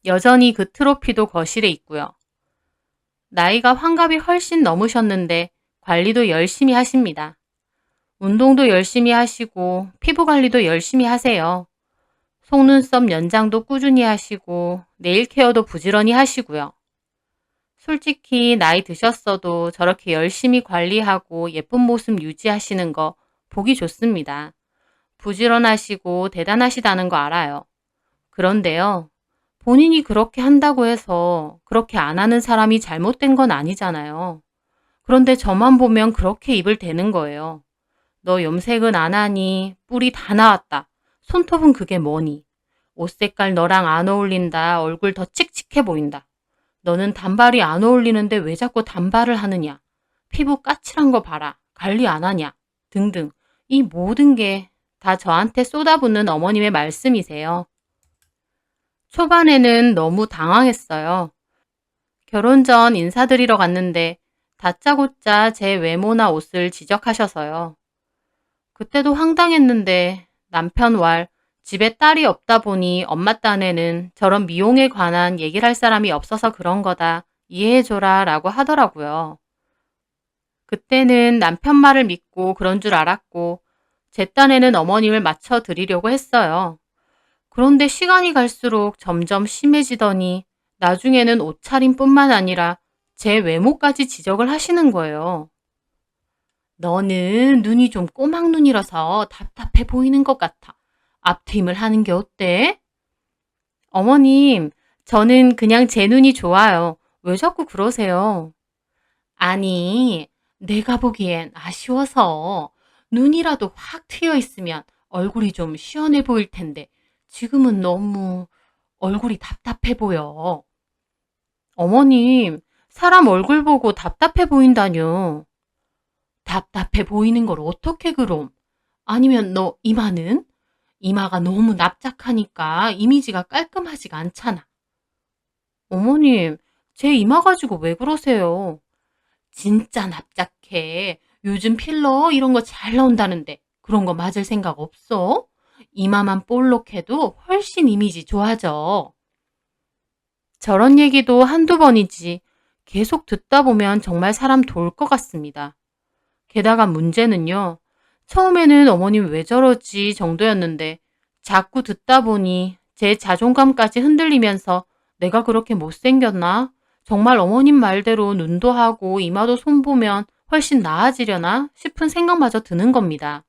여전히 그 트로피도 거실에 있고요. 나이가 환갑이 훨씬 넘으셨는데 관리도 열심히 하십니다. 운동도 열심히 하시고 피부 관리도 열심히 하세요. 속눈썹 연장도 꾸준히 하시고 네일 케어도 부지런히 하시고요. 솔직히 나이 드셨어도 저렇게 열심히 관리하고 예쁜 모습 유지하시는 거 보기 좋습니다. 부지런하시고 대단하시다는 거 알아요. 그런데요, 본인이 그렇게 한다고 해서 그렇게 안 하는 사람이 잘못된 건 아니잖아요. 그런데 저만 보면 그렇게 입을 대는 거예요. 너 염색은 안 하니? 뿔이 다 나왔다. 손톱은 그게 뭐니? 옷 색깔 너랑 안 어울린다. 얼굴 더 칙칙해 보인다. 너는 단발이 안 어울리는데 왜 자꾸 단발을 하느냐? 피부 까칠한 거 봐라. 관리 안 하냐? 등등. 이 모든 게 다 저한테 쏟아붓는 어머님의 말씀이세요. 초반에는 너무 당황했어요. 결혼 전 인사드리러 갔는데 다짜고짜 제 외모나 옷을 지적하셔서요. 그때도 황당했는데 남편 왈 집에 딸이 없다 보니 엄마 딴에는 저런 미용에 관한 얘기를 할 사람이 없어서 그런 거다. 이해해줘라 라고 하더라고요. 그때는 남편 말을 믿고 그런 줄 알았고 제 딴에는 어머님을 맞춰드리려고 했어요. 그런데 시간이 갈수록 점점 심해지더니 나중에는 옷차림뿐만 아니라 제 외모까지 지적을 하시는 거예요. 너는 눈이 좀 꼬막눈이라서 답답해 보이는 것 같아. 앞트임을 하는 게 어때? 어머님, 저는 그냥 제 눈이 좋아요. 왜 자꾸 그러세요? 아니, 내가 보기엔 아쉬워서 눈이라도 확 트여 있으면 얼굴이 좀 시원해 보일 텐데 지금은 너무 얼굴이 답답해 보여. 어머님, 사람 얼굴 보고 답답해 보인다뇨. 답답해 보이는 걸 어떻게 그럼? 아니면 너 이마는? 이마가 너무 납작하니까 이미지가 깔끔하지가 않잖아. 어머님, 제 이마 가지고 왜 그러세요? 진짜 납작해. 요즘 필러 이런 거 잘 나온다는데 그런 거 맞을 생각 없어? 이마만 볼록해도 훨씬 이미지 좋아져. 저런 얘기도 한두 번이지 계속 듣다 보면 정말 사람 돌 것 같습니다. 게다가 문제는요. 처음에는 어머님 왜 저러지 정도였는데 자꾸 듣다 보니 제 자존감까지 흔들리면서 내가 그렇게 못생겼나? 정말 어머님 말대로 눈도 하고 이마도 손보면 훨씬 나아지려나 싶은 생각마저 드는 겁니다.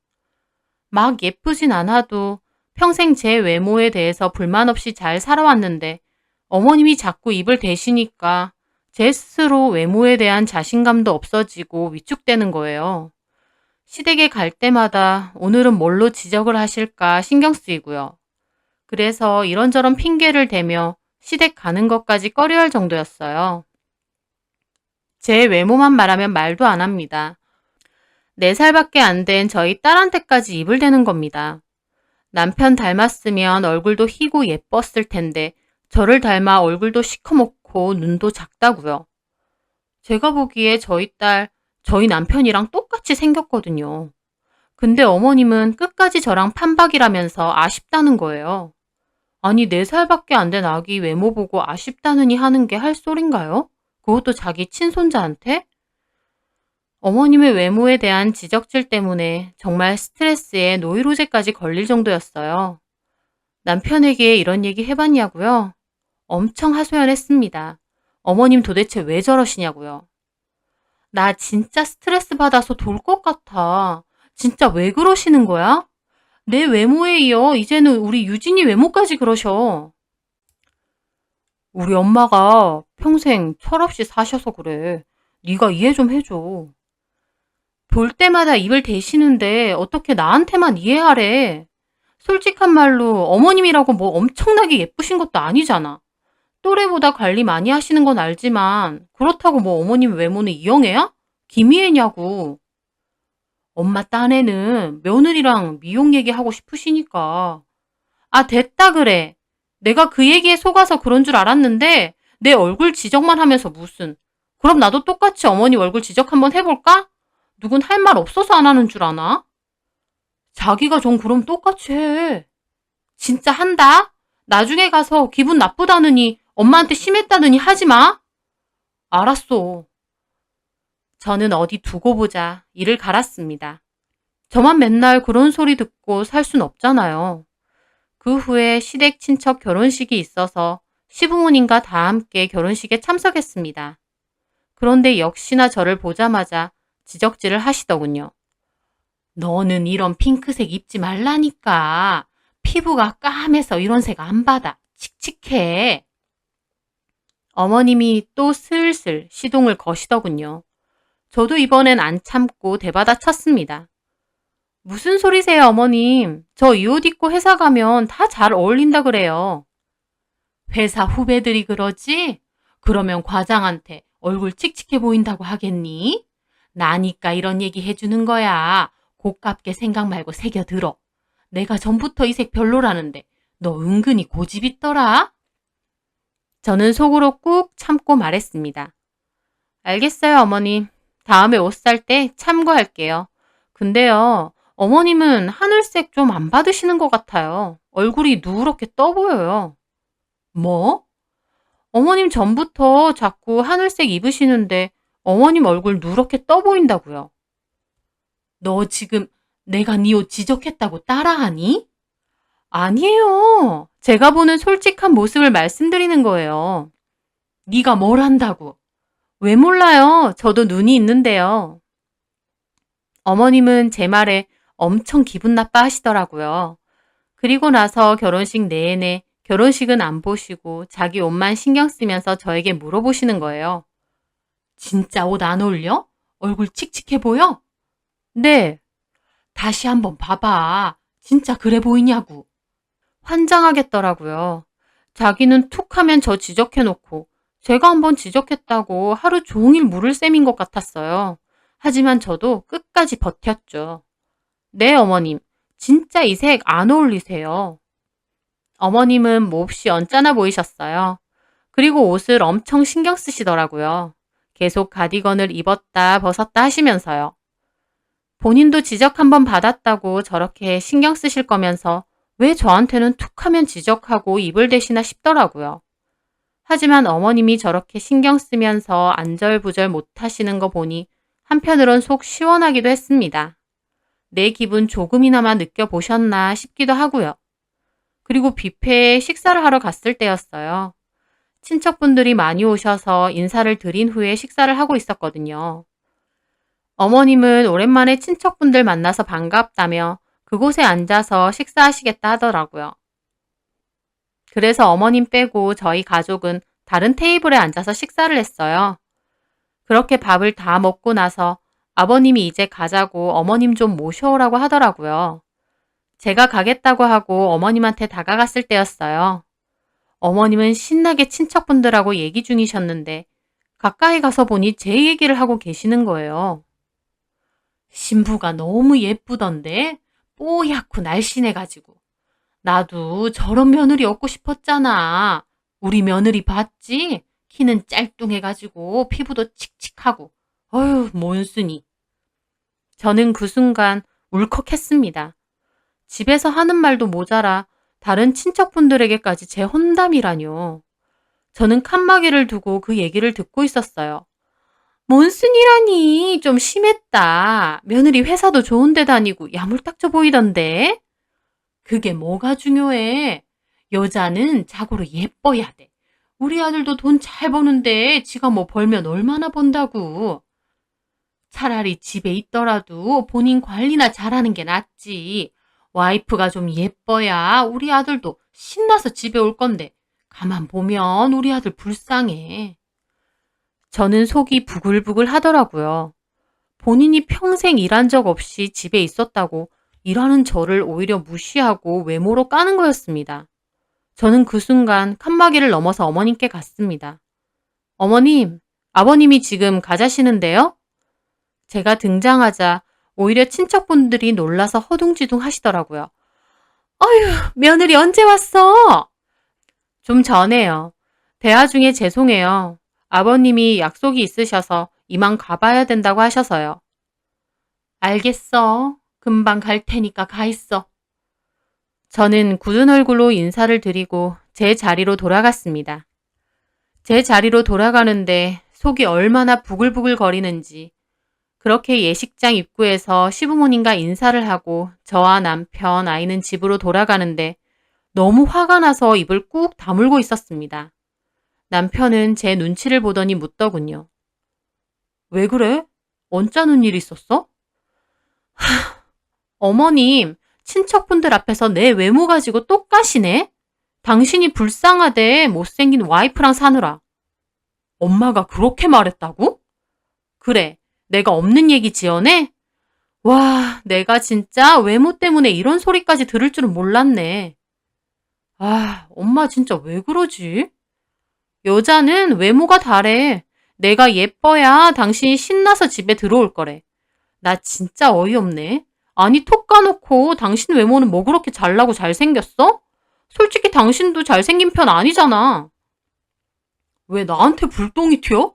막 예쁘진 않아도 평생 제 외모에 대해서 불만 없이 잘 살아왔는데 어머님이 자꾸 입을 대시니까 제 스스로 외모에 대한 자신감도 없어지고 위축되는 거예요. 시댁에 갈 때마다 오늘은 뭘로 지적을 하실까 신경 쓰이고요. 그래서 이런저런 핑계를 대며 시댁 가는 것까지 꺼려할 정도였어요. 제 외모만 말하면 말도 안 합니다. 4살밖에 안 된 저희 딸한테까지 입을 대는 겁니다. 남편 닮았으면 얼굴도 희고 예뻤을 텐데 저를 닮아 얼굴도 시커멓고 눈도 작다고요. 제가 보기에 저희 남편이랑 똑같이 생겼거든요. 근데 어머님은 끝까지 저랑 판박이라면서 아쉽다는 거예요. 아니 4살밖에 안 된 아기 외모 보고 아쉽다느니 하는 게 할 소린가요? 그것도 자기 친손자한테? 어머님의 외모에 대한 지적질 때문에 정말 스트레스에 노이로제까지 걸릴 정도였어요. 남편에게 이런 얘기 해봤냐고요? 엄청 하소연했습니다. 어머님 도대체 왜 저러시냐고요. 나 진짜 스트레스 받아서 돌 것 같아. 진짜 왜 그러시는 거야? 내 외모에 이어 이제는 우리 유진이 외모까지 그러셔. 우리 엄마가 평생 철없이 사셔서 그래. 네가 이해 좀 해줘. 볼 때마다 입을 대시는데 어떻게 나한테만 이해하래. 솔직한 말로 어머님이라고 뭐 엄청나게 예쁘신 것도 아니잖아. 또래보다 관리 많이 하시는 건 알지만 그렇다고 뭐 어머님 외모는 이영애야? 김희애냐고. 엄마 딴에는 며느리랑 미용 얘기하고 싶으시니까. 아, 됐다 그래. 내가 그 얘기에 속아서 그런 줄 알았는데 내 얼굴 지적만 하면서 무슨. 그럼 나도 똑같이 어머니 얼굴 지적 한번 해볼까? 누군 할 말 없어서 안 하는 줄 아나? 자기가 좀 그럼 똑같이 해. 진짜 한다? 나중에 가서 기분 나쁘다느니 엄마한테 심했다느니 하지 마. 알았어. 저는 어디 두고 보자 이를 갈았습니다. 저만 맨날 그런 소리 듣고 살 순 없잖아요. 그 후에 시댁 친척 결혼식이 있어서 시부모님과 다 함께 결혼식에 참석했습니다. 그런데 역시나 저를 보자마자 지적질을 하시더군요. 너는 이런 핑크색 입지 말라니까. 피부가 까매서 이런 색 안 받아. 칙칙해. 어머님이 또 슬슬 시동을 거시더군요. 저도 이번엔 안 참고 대받아 쳤습니다. 무슨 소리세요, 어머님? 저 이 옷 입고 회사 가면 다 잘 어울린다 그래요. 회사 후배들이 그러지? 그러면 과장한테 얼굴 칙칙해 보인다고 하겠니? 나니까 이런 얘기 해주는 거야. 고깝게 생각 말고 새겨들어. 내가 전부터 이 색 별로라는데 너 은근히 고집 있더라? 저는 속으로 꾹 참고 말했습니다. 알겠어요, 어머님. 다음에 옷 살 때 참고할게요. 근데요, 어머님은 하늘색 좀 안 받으시는 것 같아요. 얼굴이 누렇게 떠 보여요. 뭐? 어머님 전부터 자꾸 하늘색 입으시는데 어머님 얼굴 누렇게 떠 보인다고요. 너 지금 내가 네 옷 지적했다고 따라하니? 아니에요. 제가 보는 솔직한 모습을 말씀드리는 거예요. 네가 뭘 한다고? 왜 몰라요? 저도 눈이 있는데요. 어머님은 제 말에 엄청 기분 나빠하시더라고요. 그리고 나서 결혼식 내내 결혼식은 안 보시고 자기 옷만 신경 쓰면서 저에게 물어보시는 거예요. 진짜 옷 안 어울려? 얼굴 칙칙해 보여? 네. 다시 한번 봐봐. 진짜 그래 보이냐고. 환장하겠더라고요. 자기는 툭 하면 저 지적해놓고 제가 한번 지적했다고 하루 종일 물을 셈인 것 같았어요. 하지만 저도 끝까지 버텼죠. 네, 어머님. 진짜 이 색 안 어울리세요. 어머님은 몹시 언짢아 보이셨어요. 그리고 옷을 엄청 신경 쓰시더라고요. 계속 가디건을 입었다 벗었다 하시면서요. 본인도 지적 한번 받았다고 저렇게 신경 쓰실 거면서 왜 저한테는 툭 하면 지적하고 입을 대시나 싶더라고요. 하지만 어머님이 저렇게 신경 쓰면서 안절부절 못하시는 거 보니 한편으론 속 시원하기도 했습니다. 내 기분 조금이나마 느껴보셨나 싶기도 하고요. 그리고 뷔페에 식사를 하러 갔을 때였어요. 친척분들이 많이 오셔서 인사를 드린 후에 식사를 하고 있었거든요. 어머님은 오랜만에 친척분들 만나서 반갑다며 그곳에 앉아서 식사하시겠다 하더라고요. 그래서 어머님 빼고 저희 가족은 다른 테이블에 앉아서 식사를 했어요. 그렇게 밥을 다 먹고 나서 아버님이 이제 가자고 어머님 좀 모셔오라고 하더라고요. 제가 가겠다고 하고 어머님한테 다가갔을 때였어요. 어머님은 신나게 친척분들하고 얘기 중이셨는데 가까이 가서 보니 제 얘기를 하고 계시는 거예요. 신부가 너무 예쁘던데 뽀얗고 날씬해가지고. 나도 저런 며느리 얻고 싶었잖아. 우리 며느리 봤지? 키는 짤뚱해가지고 피부도 칙칙하고. 어휴, 몬순이. 저는 그 순간 울컥했습니다. 집에서 하는 말도 모자라 다른 친척분들에게까지 제 혼담이라뇨. 저는 칸막이를 두고 그 얘기를 듣고 있었어요. 몬순이라니 좀 심했다. 며느리 회사도 좋은 데 다니고 야물딱져 보이던데. 그게 뭐가 중요해? 여자는 자고로 예뻐야 돼. 우리 아들도 돈 잘 버는데 지가 뭐 벌면 얼마나 번다고. 차라리 집에 있더라도 본인 관리나 잘하는 게 낫지. 와이프가 좀 예뻐야 우리 아들도 신나서 집에 올 건데 가만 보면 우리 아들 불쌍해. 저는 속이 부글부글 하더라고요. 본인이 평생 일한 적 없이 집에 있었다고 일하는 저를 오히려 무시하고 외모로 까는 거였습니다. 저는 그 순간 칸막이를 넘어서 어머님께 갔습니다. 어머님, 아버님이 지금 가자시는데요? 제가 등장하자 오히려 친척분들이 놀라서 허둥지둥 하시더라고요. 어휴, 며느리 언제 왔어? 좀 전에요. 대화 중에 죄송해요. 아버님이 약속이 있으셔서 이만 가봐야 된다고 하셔서요. 알겠어. 금방 갈 테니까 가 있어. 저는 굳은 얼굴로 인사를 드리고 제 자리로 돌아갔습니다. 제 자리로 돌아가는데 속이 얼마나 부글부글 거리는지 그렇게 예식장 입구에서 시부모님과 인사를 하고 저와 남편, 아이는 집으로 돌아가는데 너무 화가 나서 입을 꾹 다물고 있었습니다. 남편은 제 눈치를 보더니 묻더군요. 왜 그래? 언짢은 일 있었어? 어머님, 친척분들 앞에서 내 외모 가지고 똑까시네? 당신이 불쌍하대 못생긴 와이프랑 사느라. 엄마가 그렇게 말했다고? 그래, 내가 없는 얘기 지어내? 와, 내가 진짜 외모 때문에 이런 소리까지 들을 줄은 몰랐네. 아, 엄마 진짜 왜 그러지? 여자는 외모가 다래. 내가 예뻐야 당신이 신나서 집에 들어올 거래. 나 진짜 어이없네. 아니, 톡 까놓고 당신 외모는 뭐 그렇게 잘나고 잘생겼어? 솔직히 당신도 잘생긴 편 아니잖아. 왜 나한테 불똥이 튀어?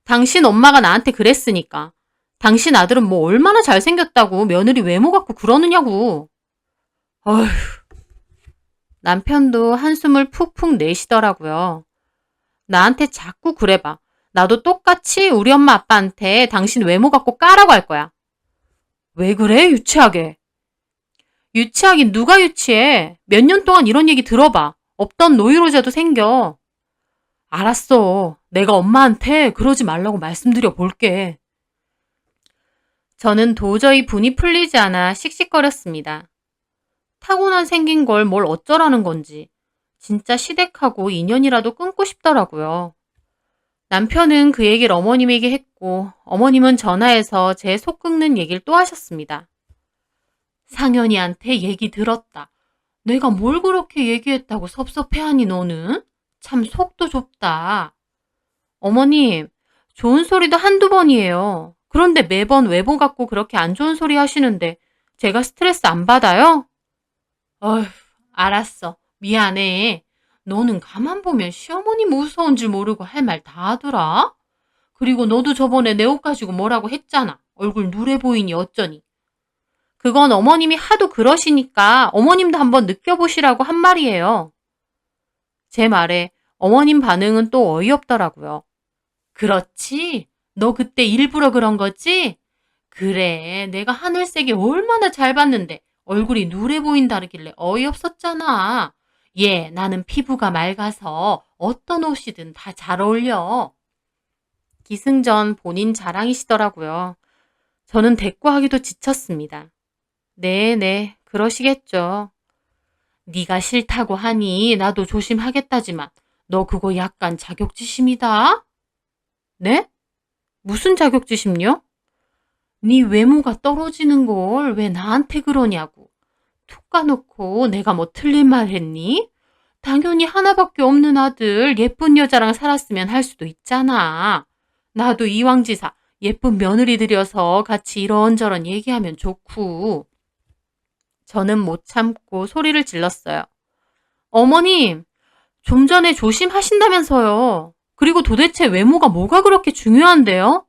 당신 엄마가 나한테 그랬으니까. 당신 아들은 뭐 얼마나 잘생겼다고 며느리 외모 갖고 그러느냐고. 어휴. 남편도 한숨을 푹푹 내쉬더라고요. 나한테 자꾸 그래봐. 나도 똑같이 우리 엄마 아빠한테 당신 외모 갖고 까라고 할 거야. 왜 그래? 유치하게. 유치하긴 누가 유치해. 몇 년 동안 이런 얘기 들어봐. 없던 노이로제도 생겨. 알았어. 내가 엄마한테 그러지 말라고 말씀드려 볼게. 저는 도저히 분이 풀리지 않아 씩씩거렸습니다. 타고난 생긴 걸 뭘 어쩌라는 건지. 진짜 시댁하고 인연이라도 끊고 싶더라고요. 남편은 그 얘기를 어머님에게 했고 어머님은 전화해서 제 속 끓는 얘기를 또 하셨습니다. 상현이한테 얘기 들었다. 내가 뭘 그렇게 얘기했다고 섭섭해하니 너는? 참 속도 좁다. 어머님, 좋은 소리도 한두 번이에요. 그런데 매번 외모 갖고 그렇게 안 좋은 소리 하시는데 제가 스트레스 안 받아요? 어휴, 알았어. 미안해. 너는 가만 보면 시어머니 무서운 줄 모르고 할 말 다 하더라. 그리고 너도 저번에 내 옷 가지고 뭐라고 했잖아. 얼굴 누래 보이니 어쩌니. 그건 어머님이 하도 그러시니까 어머님도 한번 느껴보시라고 한 말이에요. 제 말에 어머님 반응은 또 어이없더라고요. 그렇지? 너 그때 일부러 그런 거지? 그래, 내가 하늘색이 얼마나 잘 봤는데 얼굴이 누래 보인다길래 어이없었잖아. 예, 나는 피부가 맑아서 어떤 옷이든 다 잘 어울려. 기승전 본인 자랑이시더라고요. 저는 대꾸하기도 지쳤습니다. 네, 그러시겠죠. 네가 싫다고 하니 나도 조심하겠다지만 너 그거 약간 자격지심이다. 네? 무슨 자격지심요? 네 외모가 떨어지는 걸 왜 나한테 그러냐고. 툭 까놓고 내가 뭐 틀린 말 했니? 당연히 하나밖에 없는 아들 예쁜 여자랑 살았으면 할 수도 있잖아. 나도 이왕지사 예쁜 며느리 들여서 같이 이런저런 얘기하면 좋고. 저는 못 참고 소리를 질렀어요. 어머님, 좀 전에 조심하신다면서요. 그리고 도대체 외모가 뭐가 그렇게 중요한데요?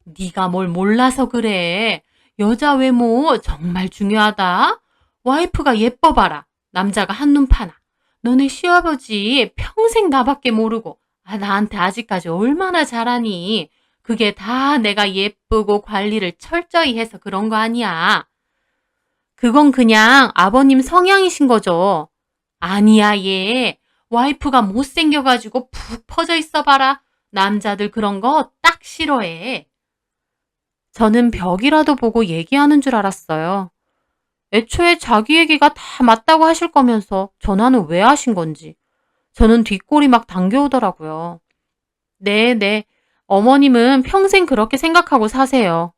네가 뭘 몰라서 그래. 여자 외모 정말 중요하다. 와이프가 예뻐봐라. 남자가 한눈 파나. 너네 시아버지 평생 나밖에 모르고 나한테 아직까지 얼마나 잘하니. 그게 다 내가 예쁘고 관리를 철저히 해서 그런 거 아니야. 그건 그냥 아버님 성향이신 거죠. 아니야, 얘. 와이프가 못생겨가지고 푹 퍼져 있어 봐라. 남자들 그런 거 딱 싫어해. 저는 벽이라도 보고 얘기하는 줄 알았어요. 애초에 자기 얘기가 다 맞다고 하실 거면서 전화는 왜 하신 건지. 저는 뒷골이 막 당겨오더라고요. 네. 어머님은 평생 그렇게 생각하고 사세요.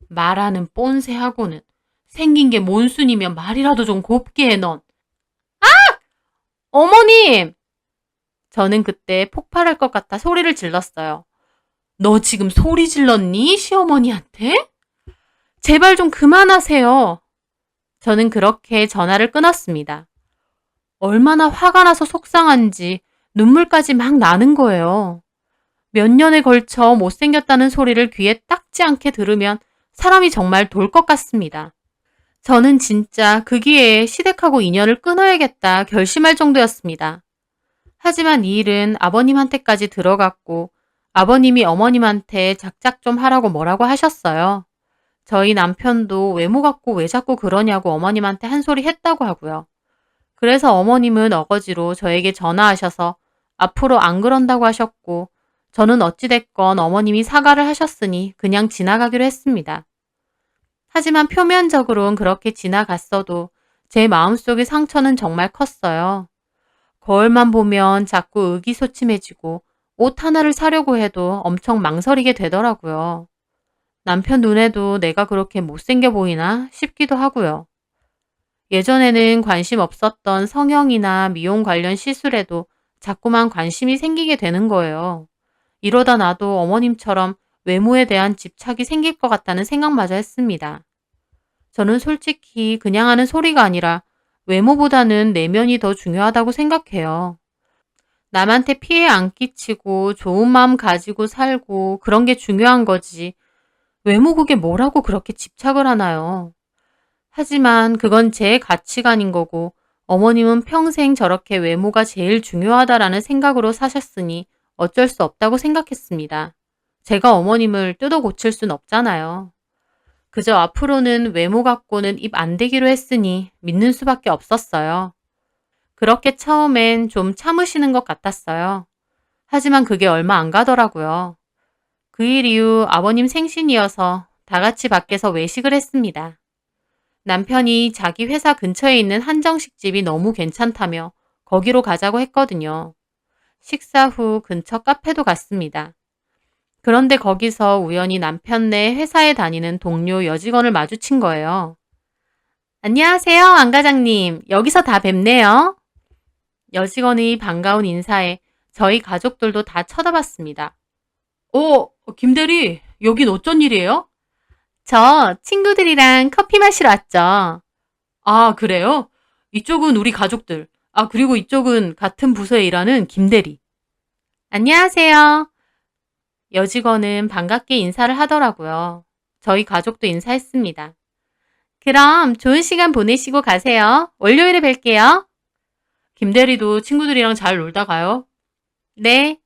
말하는 뻔세하고는. 생긴 게 몬순이면 말이라도 좀 곱게 해 넌. 어머님! 저는 그때 폭발할 것 같아 소리를 질렀어요. 너 지금 소리 질렀니? 시어머니한테? 제발 좀 그만하세요. 저는 그렇게 전화를 끊었습니다. 얼마나 화가 나서 속상한지 눈물까지 막 나는 거예요. 몇 년에 걸쳐 못생겼다는 소리를 귀에 닦지 않게 들으면 사람이 정말 돌 것 같습니다. 저는 진짜 그 기회에 시댁하고 인연을 끊어야겠다 결심할 정도였습니다. 하지만 이 일은 아버님한테까지 들어갔고 아버님이 어머님한테 작작 좀 하라고 뭐라고 하셨어요. 저희 남편도 외모 갖고 왜 자꾸 그러냐고 어머님한테 한 소리 했다고 하고요. 그래서 어머님은 어거지로 저에게 전화하셔서 앞으로 안 그런다고 하셨고 저는 어찌됐건 어머님이 사과를 하셨으니 그냥 지나가기로 했습니다. 하지만 표면적으론 그렇게 지나갔어도 제 마음속의 상처는 정말 컸어요. 거울만 보면 자꾸 의기소침해지고 옷 하나를 사려고 해도 엄청 망설이게 되더라고요. 남편 눈에도 내가 그렇게 못생겨 보이나 싶기도 하고요. 예전에는 관심 없었던 성형이나 미용 관련 시술에도 자꾸만 관심이 생기게 되는 거예요. 이러다 나도 어머님처럼 외모에 대한 집착이 생길 것 같다는 생각마저 했습니다. 저는 솔직히 그냥 하는 소리가 아니라 외모보다는 내면이 더 중요하다고 생각해요. 남한테 피해 안 끼치고 좋은 마음 가지고 살고 그런 게 중요한 거지. 외모 그게 뭐라고 그렇게 집착을 하나요? 하지만 그건 제 가치관인 거고 어머님은 평생 저렇게 외모가 제일 중요하다라는 생각으로 사셨으니 어쩔 수 없다고 생각했습니다. 제가 어머님을 뜯어 고칠 순 없잖아요. 그저 앞으로는 외모 갖고는 입 안 대기로 했으니 믿는 수밖에 없었어요. 그렇게 처음엔 좀 참으시는 것 같았어요. 하지만 그게 얼마 안 가더라고요. 그 일 이후 아버님 생신이어서 다 같이 밖에서 외식을 했습니다. 남편이 자기 회사 근처에 있는 한정식집이 너무 괜찮다며 거기로 가자고 했거든요. 식사 후 근처 카페도 갔습니다. 그런데 거기서 우연히 남편네 회사에 다니는 동료 여직원을 마주친 거예요. 안녕하세요, 안 과장님. 여기서 다 뵙네요. 여직원이 반가운 인사에 저희 가족들도 다 쳐다봤습니다. 김대리, 여긴 어쩐 일이에요? 저 친구들이랑 커피 마시러 왔죠. 아, 그래요? 이쪽은 우리 가족들. 아, 그리고 이쪽은 같은 부서에 일하는 김대리. 안녕하세요. 여직원은 반갑게 인사를 하더라고요. 저희 가족도 인사했습니다. 그럼 좋은 시간 보내시고 가세요. 월요일에 뵐게요. 김대리도 친구들이랑 잘 놀다 가요. 네.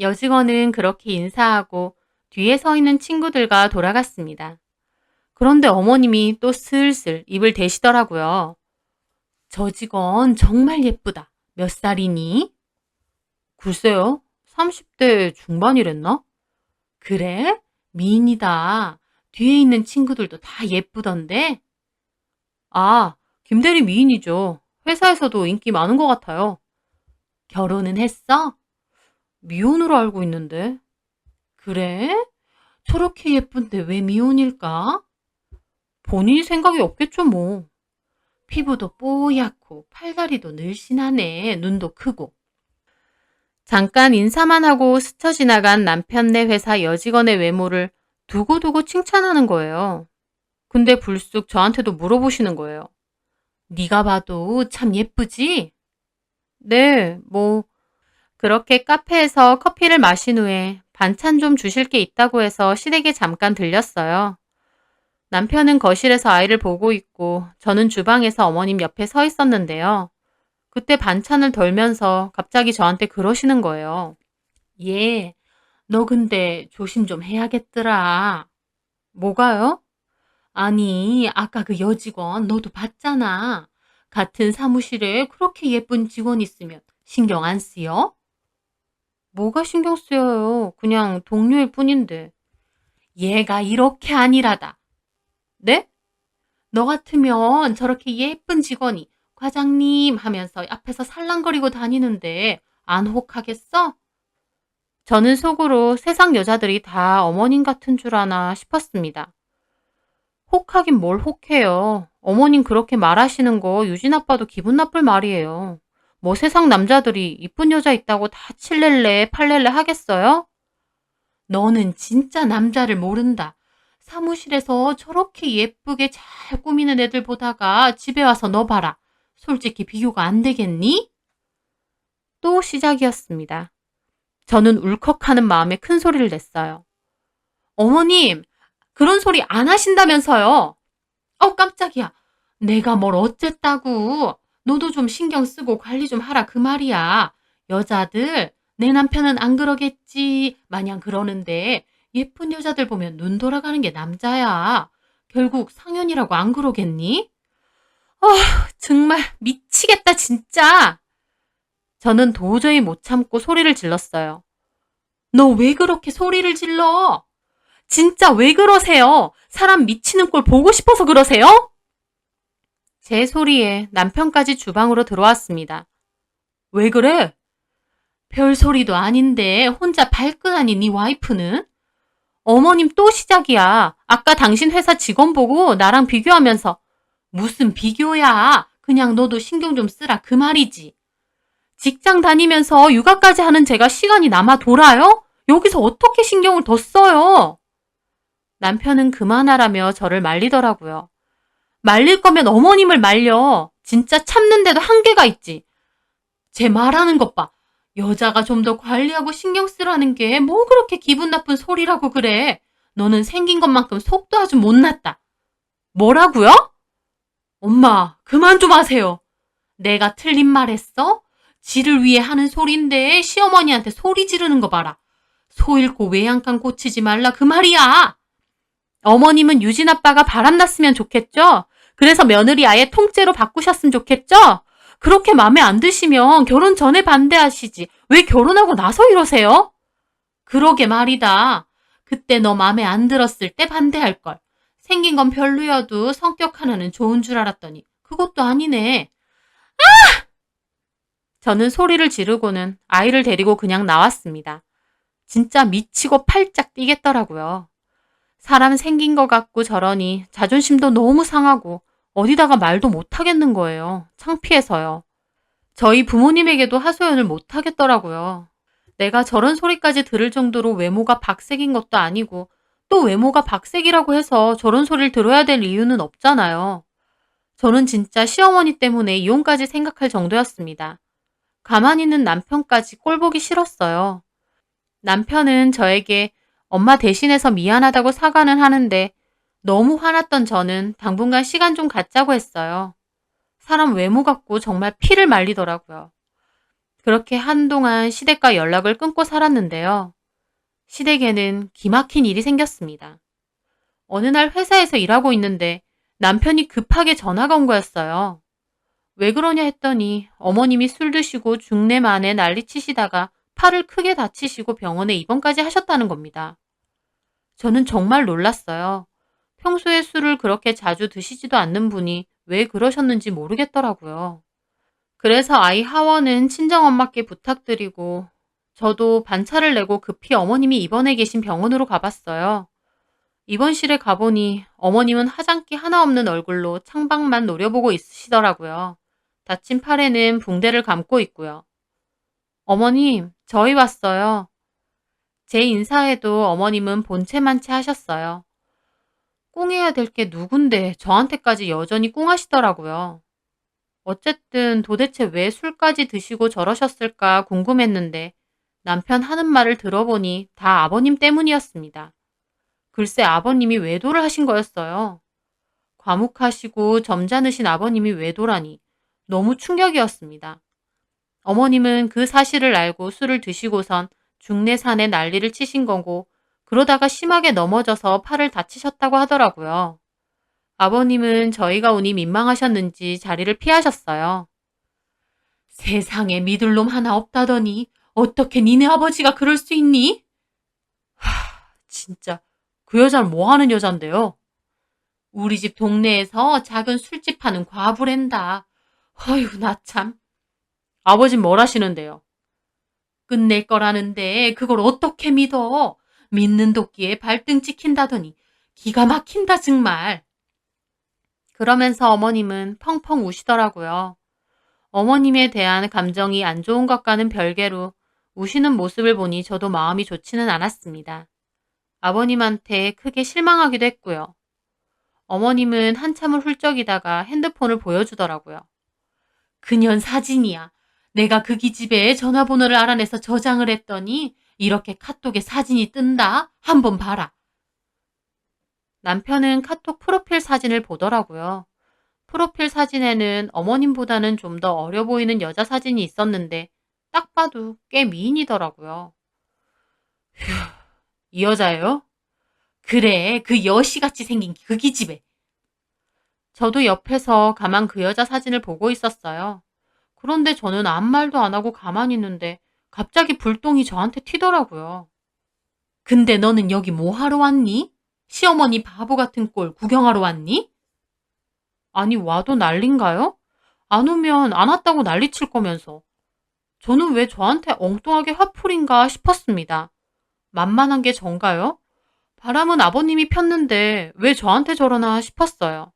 여직원은 그렇게 인사하고 뒤에 서 있는 친구들과 돌아갔습니다. 그런데 어머님이 또 슬슬 입을 대시더라고요. 저 직원 정말 예쁘다. 몇 살이니? 글쎄요. 30대 중반이랬나? 그래? 미인이다. 뒤에 있는 친구들도 다 예쁘던데? 아, 김대리 미인이죠. 회사에서도 인기 많은 것 같아요. 결혼은 했어? 미혼으로 알고 있는데. 그래? 저렇게 예쁜데 왜 미혼일까? 본인이 생각이 없겠죠, 뭐. 피부도 뽀얗고 팔다리도 늘씬하네. 눈도 크고. 잠깐 인사만 하고 스쳐 지나간 남편네 회사 여직원의 외모를 두고두고 칭찬하는 거예요. 근데 불쑥 저한테도 물어보시는 거예요. 네가 봐도 참 예쁘지? 네, 뭐 그렇게 카페에서 커피를 마신 후에 반찬 좀 주실 게 있다고 해서 시댁에 잠깐 들렸어요. 남편은 거실에서 아이를 보고 있고 저는 주방에서 어머님 옆에 서 있었는데요. 그때 반찬을 덜면서 갑자기 저한테 그러시는 거예요. 얘, 너 근데 조심 좀 해야겠더라. 뭐가요? 아니, 아까 그 여직원 너도 봤잖아. 같은 사무실에 그렇게 예쁜 직원 있으면 신경 안 쓰여? 뭐가 신경 쓰여요? 그냥 동료일 뿐인데. 얘가 이렇게 안일하다. 네? 너 같으면 저렇게 예쁜 직원이 과장님 하면서 앞에서 살랑거리고 다니는데 안 혹하겠어? 저는 속으로 세상 여자들이 다 어머님 같은 줄 아나 싶었습니다. 혹하긴 뭘 혹해요. 어머님 그렇게 말하시는 거 유진 아빠도 기분 나쁠 말이에요. 뭐 세상 남자들이 이쁜 여자 있다고 다 칠렐레 팔렐레 하겠어요? 너는 진짜 남자를 모른다. 사무실에서 저렇게 예쁘게 잘 꾸미는 애들 보다가 집에 와서 너 봐라. 솔직히 비교가 안 되겠니? 또 시작이었습니다. 저는 울컥하는 마음에 큰 소리를 냈어요. 어머님, 그런 소리 안 하신다면서요. 깜짝이야. 내가 뭘 어쨌다고. 너도 좀 신경 쓰고 관리 좀 하라 그 말이야. 여자들, 내 남편은 안 그러겠지 마냥 그러는데 예쁜 여자들 보면 눈 돌아가는 게 남자야. 결국 상현이라고 안 그러겠니? 정말 미치겠다 진짜. 저는 도저히 못 참고 소리를 질렀어요. 너 왜 그렇게 소리를 질러? 진짜 왜 그러세요? 사람 미치는 꼴 보고 싶어서 그러세요? 제 소리에 남편까지 주방으로 들어왔습니다. 왜 그래? 별 소리도 아닌데 혼자 발끈하니 네 와이프는? 어머님 또 시작이야. 아까 당신 회사 직원 보고 나랑 비교하면서 무슨 비교야. 그냥 너도 신경 좀 쓰라 그 말이지. 직장 다니면서 육아까지 하는 제가 시간이 남아 돌아요? 여기서 어떻게 신경을 더 써요? 남편은 그만하라며 저를 말리더라고요. 말릴 거면 어머님을 말려. 진짜 참는데도 한계가 있지. 제 말하는 것 봐. 여자가 좀 더 관리하고 신경 쓰라는 게 뭐 그렇게 기분 나쁜 소리라고 그래. 너는 생긴 것만큼 속도 아주 못났다. 뭐라고요? 엄마, 그만 좀 하세요. 내가 틀린 말 했어? 지를 위해 하는 소린데 시어머니한테 소리 지르는 거 봐라. 소 잃고 외양간 고치지 말라 그 말이야. 어머님은 유진 아빠가 바람났으면 좋겠죠? 그래서 며느리 아예 통째로 바꾸셨으면 좋겠죠? 그렇게 마음에 안 드시면 결혼 전에 반대하시지. 왜 결혼하고 나서 이러세요? 그러게 말이다. 그때 너 마음에 안 들었을 때 반대할걸. 생긴 건 별로여도 성격 하나는 좋은 줄 알았더니 그것도 아니네. 저는 소리를 지르고는 아이를 데리고 그냥 나왔습니다. 진짜 미치고 팔짝 뛰겠더라고요. 사람 생긴 것 같고 저러니 자존심도 너무 상하고 어디다가 말도 못 하겠는 거예요. 창피해서요. 저희 부모님에게도 하소연을 못 하겠더라고요. 내가 저런 소리까지 들을 정도로 외모가 박색인 것도 아니고 또 외모가 박색이라고 해서 저런 소리를 들어야 될 이유는 없잖아요. 저는 진짜 시어머니 때문에 이혼까지 생각할 정도였습니다. 가만히 있는 남편까지 꼴보기 싫었어요. 남편은 저에게 엄마 대신해서 미안하다고 사과는 하는데 너무 화났던 저는 당분간 시간 좀 갖자고 했어요. 사람 외모 갖고 정말 피를 말리더라고요. 그렇게 한동안 시댁과 연락을 끊고 살았는데요. 시댁에는 기막힌 일이 생겼습니다. 어느 날 회사에서 일하고 있는데 남편이 급하게 전화가 온 거였어요. 왜 그러냐 했더니 어머님이 술 드시고 중내만에 난리치시다가 팔을 크게 다치시고 병원에 입원까지 하셨다는 겁니다. 저는 정말 놀랐어요. 평소에 술을 그렇게 자주 드시지도 않는 분이 왜 그러셨는지 모르겠더라고요. 그래서 아이 하원은 친정엄마께 부탁드리고 저도 반차를 내고 급히 어머님이 입원해 계신 병원으로 가봤어요. 입원실에 가보니 어머님은 화장기 하나 없는 얼굴로 창밖만 노려보고 있으시더라고요. 다친 팔에는 붕대를 감고 있고요. 어머님, 저희 왔어요. 제 인사에도 어머님은 본체만체 하셨어요. 꿍해야 될 게 누군데 저한테까지 여전히 꿍하시더라고요. 어쨌든 도대체 왜 술까지 드시고 저러셨을까 궁금했는데 남편 하는 말을 들어보니 다 아버님 때문이었습니다. 글쎄 아버님이 외도를 하신 거였어요. 과묵하시고 점잖으신 아버님이 외도라니 너무 충격이었습니다. 어머님은 그 사실을 알고 술을 드시고선 중내산에 난리를 치신 거고 그러다가 심하게 넘어져서 팔을 다치셨다고 하더라고요. 아버님은 저희가 오니 민망하셨는지 자리를 피하셨어요. 세상에 믿을 놈 하나 없다더니 어떻게 니네 아버지가 그럴 수 있니? 진짜 그 여자는 뭐 하는 여잔데요? 우리 집 동네에서 작은 술집 하는 과부랜다. 어휴, 나 참. 아버진 뭘 하시는데요? 끝낼 거라는데 그걸 어떻게 믿어? 믿는 도끼에 발등 찍힌다더니 기가 막힌다 정말. 그러면서 어머님은 펑펑 우시더라고요. 어머님에 대한 감정이 안 좋은 것과는 별개로 우시는 모습을 보니 저도 마음이 좋지는 않았습니다. 아버님한테 크게 실망하기도 했고요. 어머님은 한참을 훌쩍이다가 핸드폰을 보여주더라고요. 그년 사진이야. 내가 그 기집애의 전화번호를 알아내서 저장을 했더니 이렇게 카톡에 사진이 뜬다. 한번 봐라. 남편은 카톡 프로필 사진을 보더라고요. 프로필 사진에는 어머님보다는 좀 더 어려 보이는 여자 사진이 있었는데 딱 봐도 꽤 미인이더라고요. 휴, 이 여자예요? 그래, 그 여시같이 생긴 그 기집애. 저도 옆에서 가만 그 여자 사진을 보고 있었어요. 그런데 저는 아무 말도 안 하고 가만히 있는데 갑자기 불똥이 저한테 튀더라고요. 근데 너는 여기 뭐 하러 왔니? 시어머니 바보 같은 꼴 구경하러 왔니? 아니, 와도 난린가요? 안 오면 안 왔다고 난리칠 거면서. 저는 왜 저한테 엉뚱하게 화풀인가 싶었습니다. 만만한 게 전가요? 바람은 아버님이 폈는데 왜 저한테 저러나 싶었어요.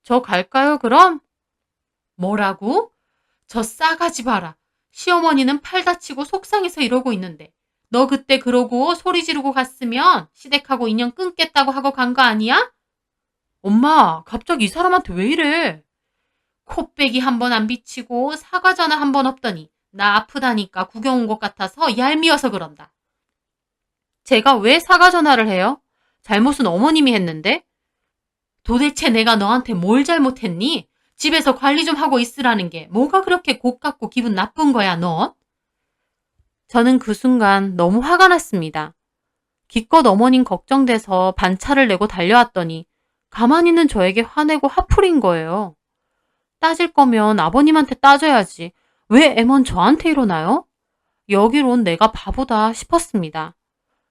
저 갈까요, 그럼? 뭐라고? 저 싸가지 봐라. 시어머니는 팔 다치고 속상해서 이러고 있는데 너 그때 그러고 소리 지르고 갔으면 시댁하고 인연 끊겠다고 하고 간 거 아니야? 엄마, 갑자기 이 사람한테 왜 이래? 코빼기 한 번 안 비치고 사과 전화 한 번 없더니 나 아프다니까 구경 온 것 같아서 얄미워서 그런다. 제가 왜 사과 전화를 해요? 잘못은 어머님이 했는데? 도대체 내가 너한테 뭘 잘못했니? 집에서 관리 좀 하고 있으라는 게 뭐가 그렇게 고깝고 기분 나쁜 거야, 너? 저는 그 순간 너무 화가 났습니다. 기껏 어머님 걱정돼서 반차를 내고 달려왔더니 가만히 있는 저에게 화내고 화풀인 거예요. 따질 거면 아버님한테 따져야지. 왜 애먼 저한테 이러나요? 여기론 내가 바보다 싶었습니다.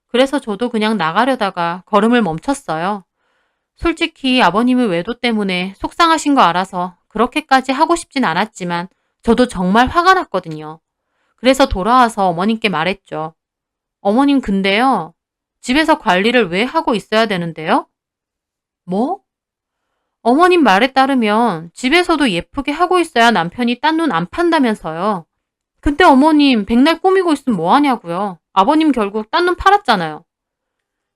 그래서 저도 그냥 나가려다가 걸음을 멈췄어요. 솔직히 아버님의 외도 때문에 속상하신 거 알아서 그렇게까지 하고 싶진 않았지만 저도 정말 화가 났거든요. 그래서 돌아와서 어머님께 말했죠. 어머님 근데요. 집에서 관리를 왜 하고 있어야 되는데요? 뭐? 어머님 말에 따르면 집에서도 예쁘게 하고 있어야 남편이 딴 눈 안 판다면서요. 근데 어머님 백날 꾸미고 있으면 뭐하냐고요. 아버님 결국 딴 눈 팔았잖아요.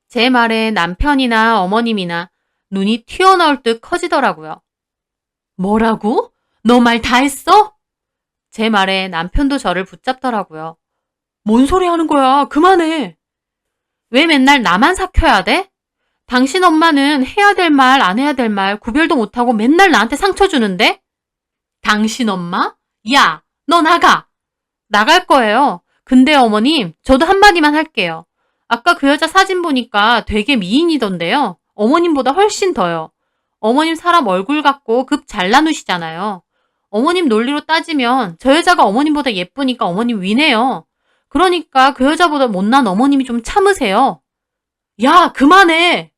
제 말에 남편이나 어머님이나 눈이 튀어나올 듯 커지더라고요. 뭐라고? 너 말 다 했어? 제 말에 남편도 저를 붙잡더라고요. 뭔 소리 하는 거야? 그만해. 왜 맨날 나만 삭혀야 돼? 당신 엄마는 해야 될 말, 안 해야 될 말 구별도 못하고 맨날 나한테 상처 주는데? 당신 엄마? 야, 너 나가! 나갈 거예요. 근데 어머님, 저도 한마디만 할게요. 아까 그 여자 사진 보니까 되게 미인이던데요. 어머님보다 훨씬 더요. 어머님 사람 얼굴 갖고 급 잘 나누시잖아요. 어머님 논리로 따지면 저 여자가 어머님보다 예쁘니까 어머님 위네요. 그러니까 그 여자보다 못난 어머님이 좀 참으세요. 야, 그만해!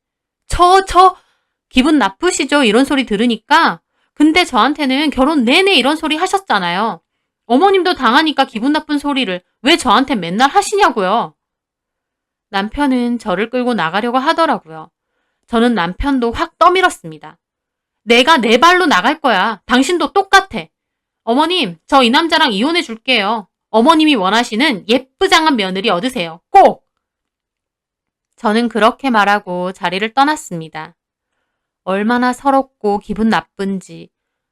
기분 나쁘시죠? 이런 소리 들으니까. 근데 저한테는 결혼 내내 이런 소리 하셨잖아요. 어머님도 당하니까 기분 나쁜 소리를 왜 저한테 맨날 하시냐고요. 남편은 저를 끌고 나가려고 하더라고요. 저는 남편도 확 떠밀었습니다. 내가 내 발로 나갈 거야. 당신도 똑같아. 어머님, 저 이 남자랑 이혼해 줄게요. 어머님이 원하시는 예쁘장한 며느리 얻으세요. 꼭! 저는 그렇게 말하고 자리를 떠났습니다. 얼마나 서럽고 기분 나쁜지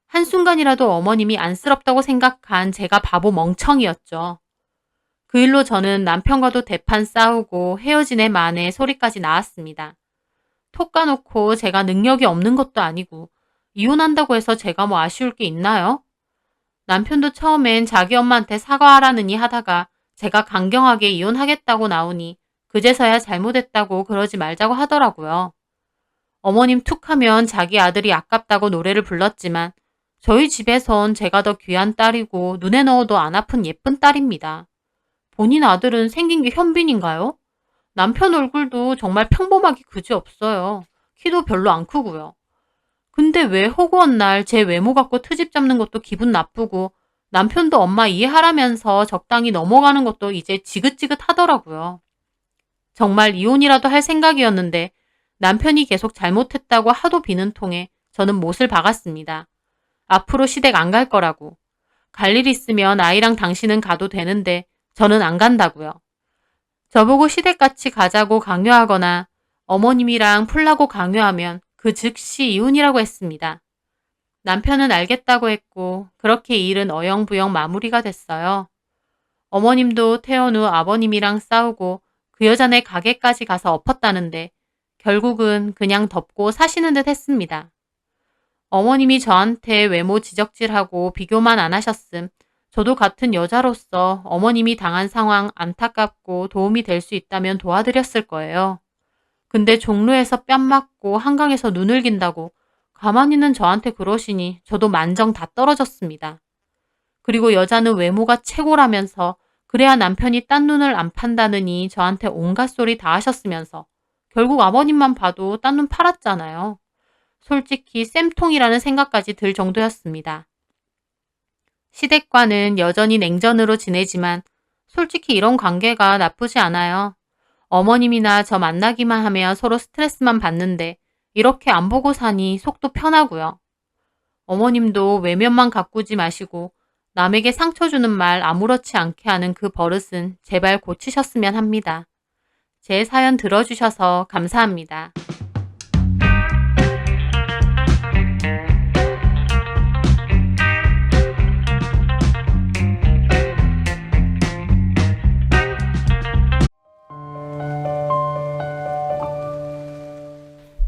한순간이라도 어머님이 안쓰럽다고 생각한 제가 바보 멍청이였죠. 그 일로 저는 남편과도 대판 싸우고 헤어지네 마네 소리까지 나왔습니다. 톡 까놓고 제가 능력이 없는 것도 아니고 이혼한다고 해서 제가 뭐 아쉬울 게 있나요? 남편도 처음엔 자기 엄마한테 사과하라느니 하다가 제가 강경하게 이혼하겠다고 나오니 그제서야 잘못했다고 그러지 말자고 하더라고요. 어머님 툭하면 자기 아들이 아깝다고 노래를 불렀지만 저희 집에선 제가 더 귀한 딸이고 눈에 넣어도 안 아픈 예쁜 딸입니다. 본인 아들은 생긴 게 현빈인가요? 남편 얼굴도 정말 평범하기 그지없어요. 키도 별로 안 크고요. 근데 왜 허구한 날 제 외모 갖고 트집 잡는 것도 기분 나쁘고 남편도 엄마 이해하라면서 적당히 넘어가는 것도 이제 지긋지긋하더라고요. 정말 이혼이라도 할 생각이었는데 남편이 계속 잘못했다고 하도 비는 통에 저는 못을 박았습니다. 앞으로 시댁 안 갈 거라고. 갈 일 있으면 아이랑 당신은 가도 되는데 저는 안 간다고요. 저보고 시댁 같이 가자고 강요하거나 어머님이랑 풀라고 강요하면 그 즉시 이혼이라고 했습니다. 남편은 알겠다고 했고 그렇게 이 일은 어영부영 마무리가 됐어요. 어머님도 퇴원 후 아버님이랑 싸우고 그 여자네 가게까지 가서 엎었다는데 결국은 그냥 덮고 사시는 듯 했습니다. 어머님이 저한테 외모 지적질하고 비교만 안 하셨음. 저도 같은 여자로서 어머님이 당한 상황 안타깝고 도움이 될 수 있다면 도와드렸을 거예요. 근데 종로에서 뺨 맞고 한강에서 눈을 긴다고 가만히는 저한테 그러시니 저도 만정 다 떨어졌습니다. 그리고 여자는 외모가 최고라면서 그래야 남편이 딴 눈을 안 판다느니 저한테 온갖 소리 다 하셨으면서 결국 아버님만 봐도 딴 눈 팔았잖아요. 솔직히 쌤통이라는 생각까지 들 정도였습니다. 시댁과는 여전히 냉전으로 지내지만 솔직히 이런 관계가 나쁘지 않아요. 어머님이나 저 만나기만 하면 서로 스트레스만 받는데 이렇게 안 보고 사니 속도 편하고요. 어머님도 외면만 가꾸지 마시고 남에게 상처 주는 말 아무렇지 않게 하는 그 버릇은 제발 고치셨으면 합니다. 제 사연 들어주셔서 감사합니다.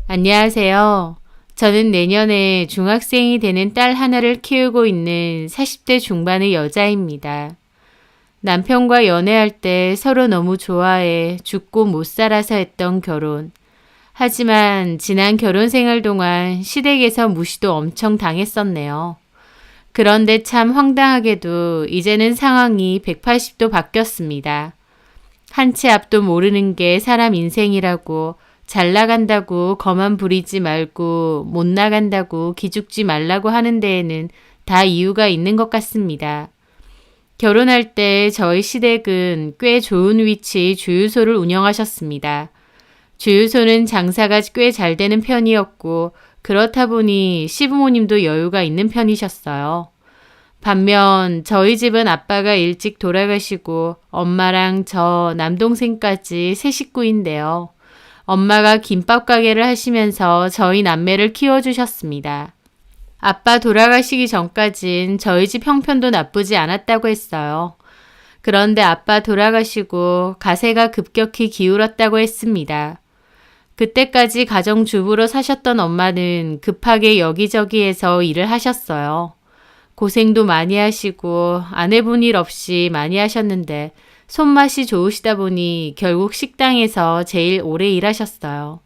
안녕하세요. 저는 내년에 중학생이 되는 딸 하나를 키우고 있는 40대 중반의 여자입니다. 남편과 연애할 때 서로 너무 좋아해 죽고 못 살아서 했던 결혼. 하지만 지난 결혼 생활 동안 시댁에서 무시도 엄청 당했었네요. 그런데 참 황당하게도 이제는 상황이 180도 바뀌었습니다. 한 치 앞도 모르는 게 사람 인생이라고 잘 나간다고 거만 부리지 말고 못 나간다고 기죽지 말라고 하는 데에는 다 이유가 있는 것 같습니다. 결혼할 때 저희 시댁은 꽤 좋은 위치 주유소를 운영하셨습니다. 주유소는 장사가 꽤 잘 되는 편이었고 그렇다 보니 시부모님도 여유가 있는 편이셨어요. 반면 저희 집은 아빠가 일찍 돌아가시고 엄마랑 저 남동생까지 세 식구인데요. 엄마가 김밥 가게를 하시면서 저희 남매를 키워주셨습니다. 아빠 돌아가시기 전까진 저희 집 형편도 나쁘지 않았다고 했어요. 그런데 아빠 돌아가시고 가세가 급격히 기울었다고 했습니다. 그때까지 가정주부로 사셨던 엄마는 급하게 여기저기에서 일을 하셨어요. 고생도 많이 하시고 안 해본 일 없이 많이 하셨는데 손맛이 좋으시다 보니 결국 식당에서 제일 오래 일하셨어요.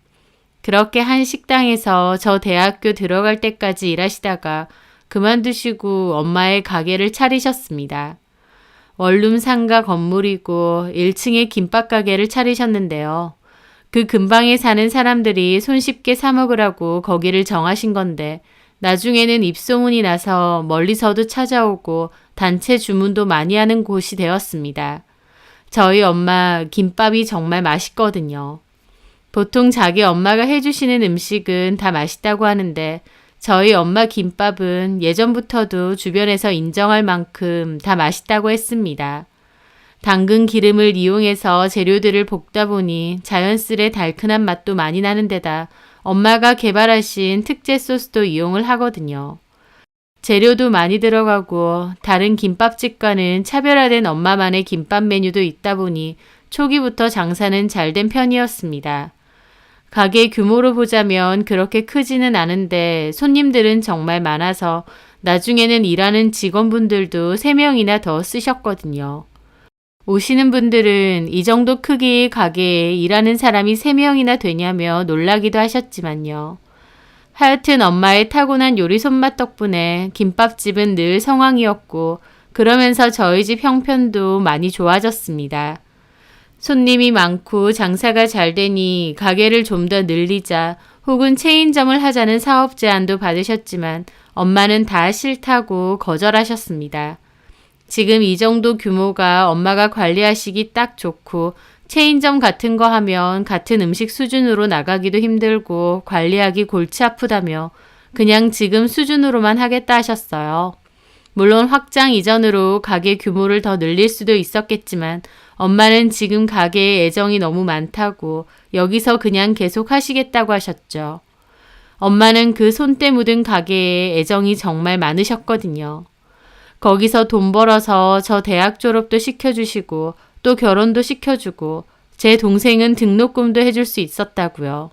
그렇게 한 식당에서 저 대학교 들어갈 때까지 일하시다가 그만두시고 엄마의 가게를 차리셨습니다. 원룸 상가 건물이고 1층에 김밥 가게를 차리셨는데요. 그 근방에 사는 사람들이 손쉽게 사 먹으라고 거기를 정하신 건데 나중에는 입소문이 나서 멀리서도 찾아오고 단체 주문도 많이 하는 곳이 되었습니다. 저희 엄마 김밥이 정말 맛있거든요. 보통 자기 엄마가 해주시는 음식은 다 맛있다고 하는데 저희 엄마 김밥은 예전부터도 주변에서 인정할 만큼 다 맛있다고 했습니다. 당근 기름을 이용해서 재료들을 볶다 보니 자연스레 달큰한 맛도 많이 나는 데다 엄마가 개발하신 특제 소스도 이용을 하거든요. 재료도 많이 들어가고 다른 김밥집과는 차별화된 엄마만의 김밥 메뉴도 있다 보니 초기부터 장사는 잘 된 편이었습니다. 가게 규모로 보자면 그렇게 크지는 않은데 손님들은 정말 많아서 나중에는 일하는 직원분들도 3명이나 더 쓰셨거든요. 오시는 분들은 이 정도 크기의 가게에 일하는 사람이 3명이나 되냐며 놀라기도 하셨지만요. 하여튼 엄마의 타고난 요리 손맛 덕분에 김밥집은 늘 성황이었고 그러면서 저희 집 형편도 많이 좋아졌습니다. 손님이 많고 장사가 잘 되니 가게를 좀 더 늘리자 혹은 체인점을 하자는 사업 제안도 받으셨지만 엄마는 다 싫다고 거절하셨습니다. 지금 이 정도 규모가 엄마가 관리하시기 딱 좋고 체인점 같은 거 하면 같은 음식 수준으로 나가기도 힘들고 관리하기 골치 아프다며 그냥 지금 수준으로만 하겠다 하셨어요. 물론 확장 이전으로 가게 규모를 더 늘릴 수도 있었겠지만 엄마는 지금 가게에 애정이 너무 많다고 여기서 그냥 계속 하시겠다고 하셨죠. 엄마는 그 손때 묻은 가게에 애정이 정말 많으셨거든요. 거기서 돈 벌어서 저 대학 졸업도 시켜주시고 또 결혼도 시켜주고 제 동생은 등록금도 해줄 수 있었다고요.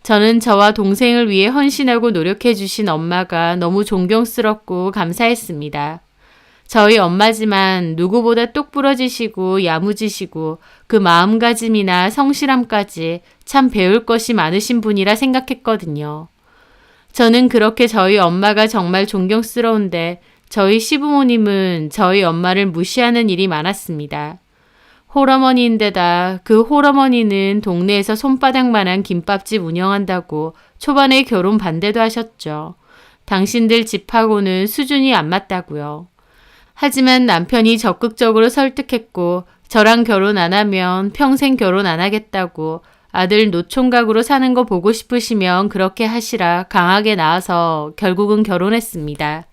저는 저와 동생을 위해 헌신하고 노력해주신 엄마가 너무 존경스럽고 감사했습니다. 저희 엄마지만 누구보다 똑부러지시고 야무지시고 그 마음가짐이나 성실함까지 참 배울 것이 많으신 분이라 생각했거든요. 저는 그렇게 저희 엄마가 정말 존경스러운데 저희 시부모님은 저희 엄마를 무시하는 일이 많았습니다. 홀어머니인데다 그 홀어머니는 동네에서 손바닥만한 김밥집 운영한다고 초반에 결혼 반대도 하셨죠. 당신들 집하고는 수준이 안 맞다고요. 하지만 남편이 적극적으로 설득했고 저랑 결혼 안 하면 평생 결혼 안 하겠다고 아들 노총각으로 사는 거 보고 싶으시면 그렇게 하시라 강하게 나와서 결국은 결혼했습니다.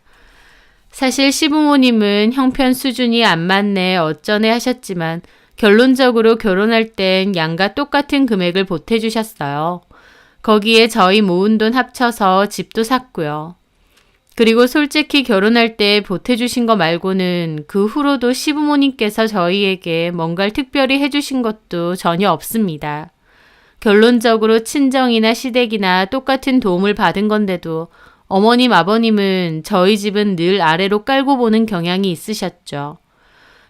사실 시부모님은 형편 수준이 안 맞네 어쩌네 하셨지만 결론적으로 결혼할 땐 양가 똑같은 금액을 보태주셨어요. 거기에 저희 모은 돈 합쳐서 집도 샀고요. 그리고 솔직히 결혼할 때 보태주신 거 말고는 그 후로도 시부모님께서 저희에게 뭔가를 특별히 해주신 것도 전혀 없습니다. 결론적으로 친정이나 시댁이나 똑같은 도움을 받은 건데도 어머님, 아버님은 저희 집은 늘 아래로 깔고 보는 경향이 있으셨죠.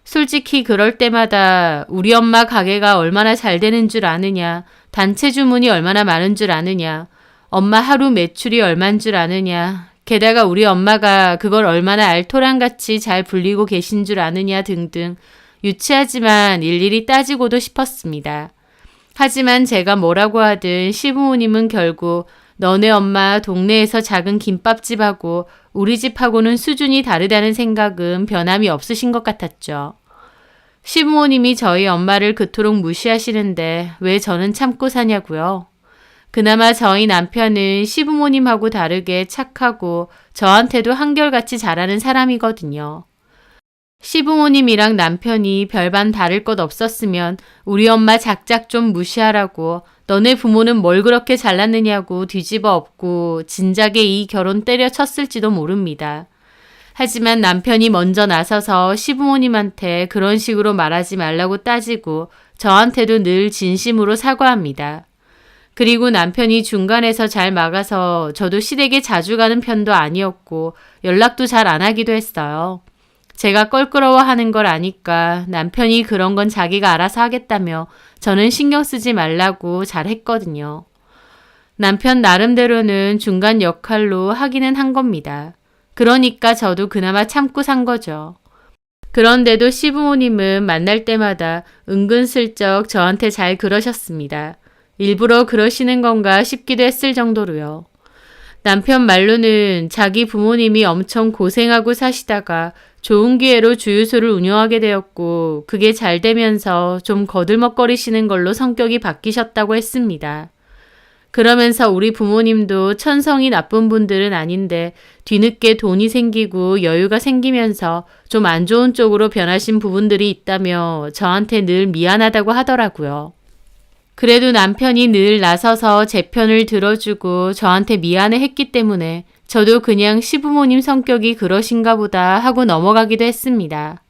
솔직히 그럴 때마다 우리 엄마 가게가 얼마나 잘 되는 줄 아느냐, 단체 주문이 얼마나 많은 줄 아느냐, 엄마 하루 매출이 얼만 줄 아느냐, 게다가 우리 엄마가 그걸 얼마나 알토란같이 잘 불리고 계신 줄 아느냐 등등 유치하지만 일일이 따지고도 싶었습니다. 하지만 제가 뭐라고 하든 시부모님은 결국 너네 엄마 동네에서 작은 김밥집하고 우리 집하고는 수준이 다르다는 생각은 변함이 없으신 것 같았죠. 시부모님이 저희 엄마를 그토록 무시하시는데 왜 저는 참고 사냐고요. 그나마 저희 남편은 시부모님하고 다르게 착하고 저한테도 한결같이 잘하는 사람이거든요. 시부모님이랑 남편이 별반 다를 것 없었으면 우리 엄마 작작 좀 무시하라고 너네 부모는 뭘 그렇게 잘났느냐고 뒤집어 엎고 진작에 이 결혼 때려쳤을지도 모릅니다. 하지만 남편이 먼저 나서서 시부모님한테 그런 식으로 말하지 말라고 따지고 저한테도 늘 진심으로 사과합니다. 그리고 남편이 중간에서 잘 막아서 저도 시댁에 자주 가는 편도 아니었고 연락도 잘 안 하기도 했어요. 제가 껄끄러워하는 걸 아니까 남편이 그런 건 자기가 알아서 하겠다며 저는 신경 쓰지 말라고 잘 했거든요. 남편 나름대로는 중간 역할로 하기는 한 겁니다. 그러니까 저도 그나마 참고 산 거죠. 그런데도 시부모님은 만날 때마다 은근슬쩍 저한테 잘 그러셨습니다. 일부러 그러시는 건가 싶기도 했을 정도로요. 남편 말로는 자기 부모님이 엄청 고생하고 사시다가 좋은 기회로 주유소를 운영하게 되었고 그게 잘 되면서 좀 거들먹거리시는 걸로 성격이 바뀌셨다고 했습니다. 그러면서 우리 부모님도 천성이 나쁜 분들은 아닌데 뒤늦게 돈이 생기고 여유가 생기면서 좀 안 좋은 쪽으로 변하신 부분들이 있다며 저한테 늘 미안하다고 하더라고요. 그래도 남편이 늘 나서서 제 편을 들어주고 저한테 미안해 했기 때문에 저도 그냥 시부모님 성격이 그러신가 보다 하고 넘어가기도 했습니다.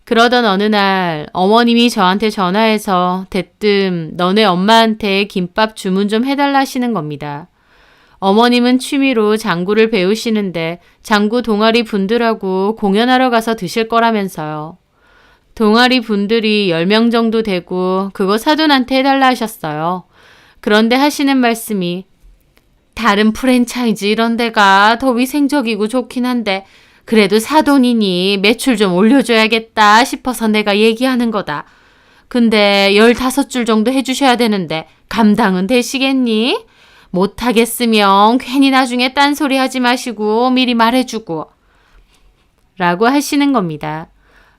그러던 어느 날 어머님이 저한테 전화해서 대뜸 너네 엄마한테 김밥 주문 좀 해달라 하시는 겁니다. 어머님은 취미로 장구를 배우시는데 장구 동아리 분들하고 공연하러 가서 드실 거라면서요. 동아리 분들이 10명 정도 되고 그거 사돈한테 해달라 하셨어요. 그런데 하시는 말씀이 다른 프랜차이즈 이런 데가 더 위생적이고 좋긴 한데 그래도 사돈이니 매출 좀 올려줘야겠다 싶어서 내가 얘기하는 거다. 근데 15줄 정도 해주셔야 되는데 감당은 되시겠니? 못하겠으면 괜히 나중에 딴소리 하지 마시고 미리 말해주고 라고 하시는 겁니다.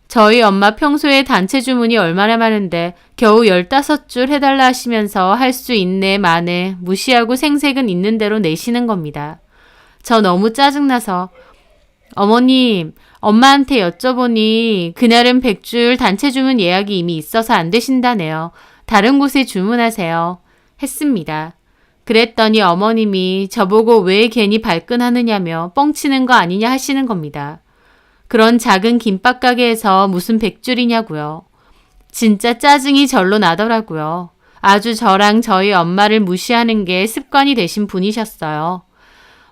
저희 엄마 평소에 단체 주문이 얼마나 많은데 겨우 15줄 해달라 하시면서 할 수 있네 마네 무시하고 생색은 있는 대로 내시는 겁니다. 저 너무 짜증나서 어머님, 엄마한테 여쭤보니 그날은 100줄 단체 주문 예약이 이미 있어서 안 되신다네요. 다른 곳에 주문하세요. 했습니다. 그랬더니 어머님이 저보고 왜 괜히 발끈하느냐며 뻥치는 거 아니냐 하시는 겁니다. 그런 작은 김밥 가게에서 무슨 100줄이냐고요. 진짜 짜증이 절로 나더라고요. 아주 저랑 저희 엄마를 무시하는 게 습관이 되신 분이셨어요.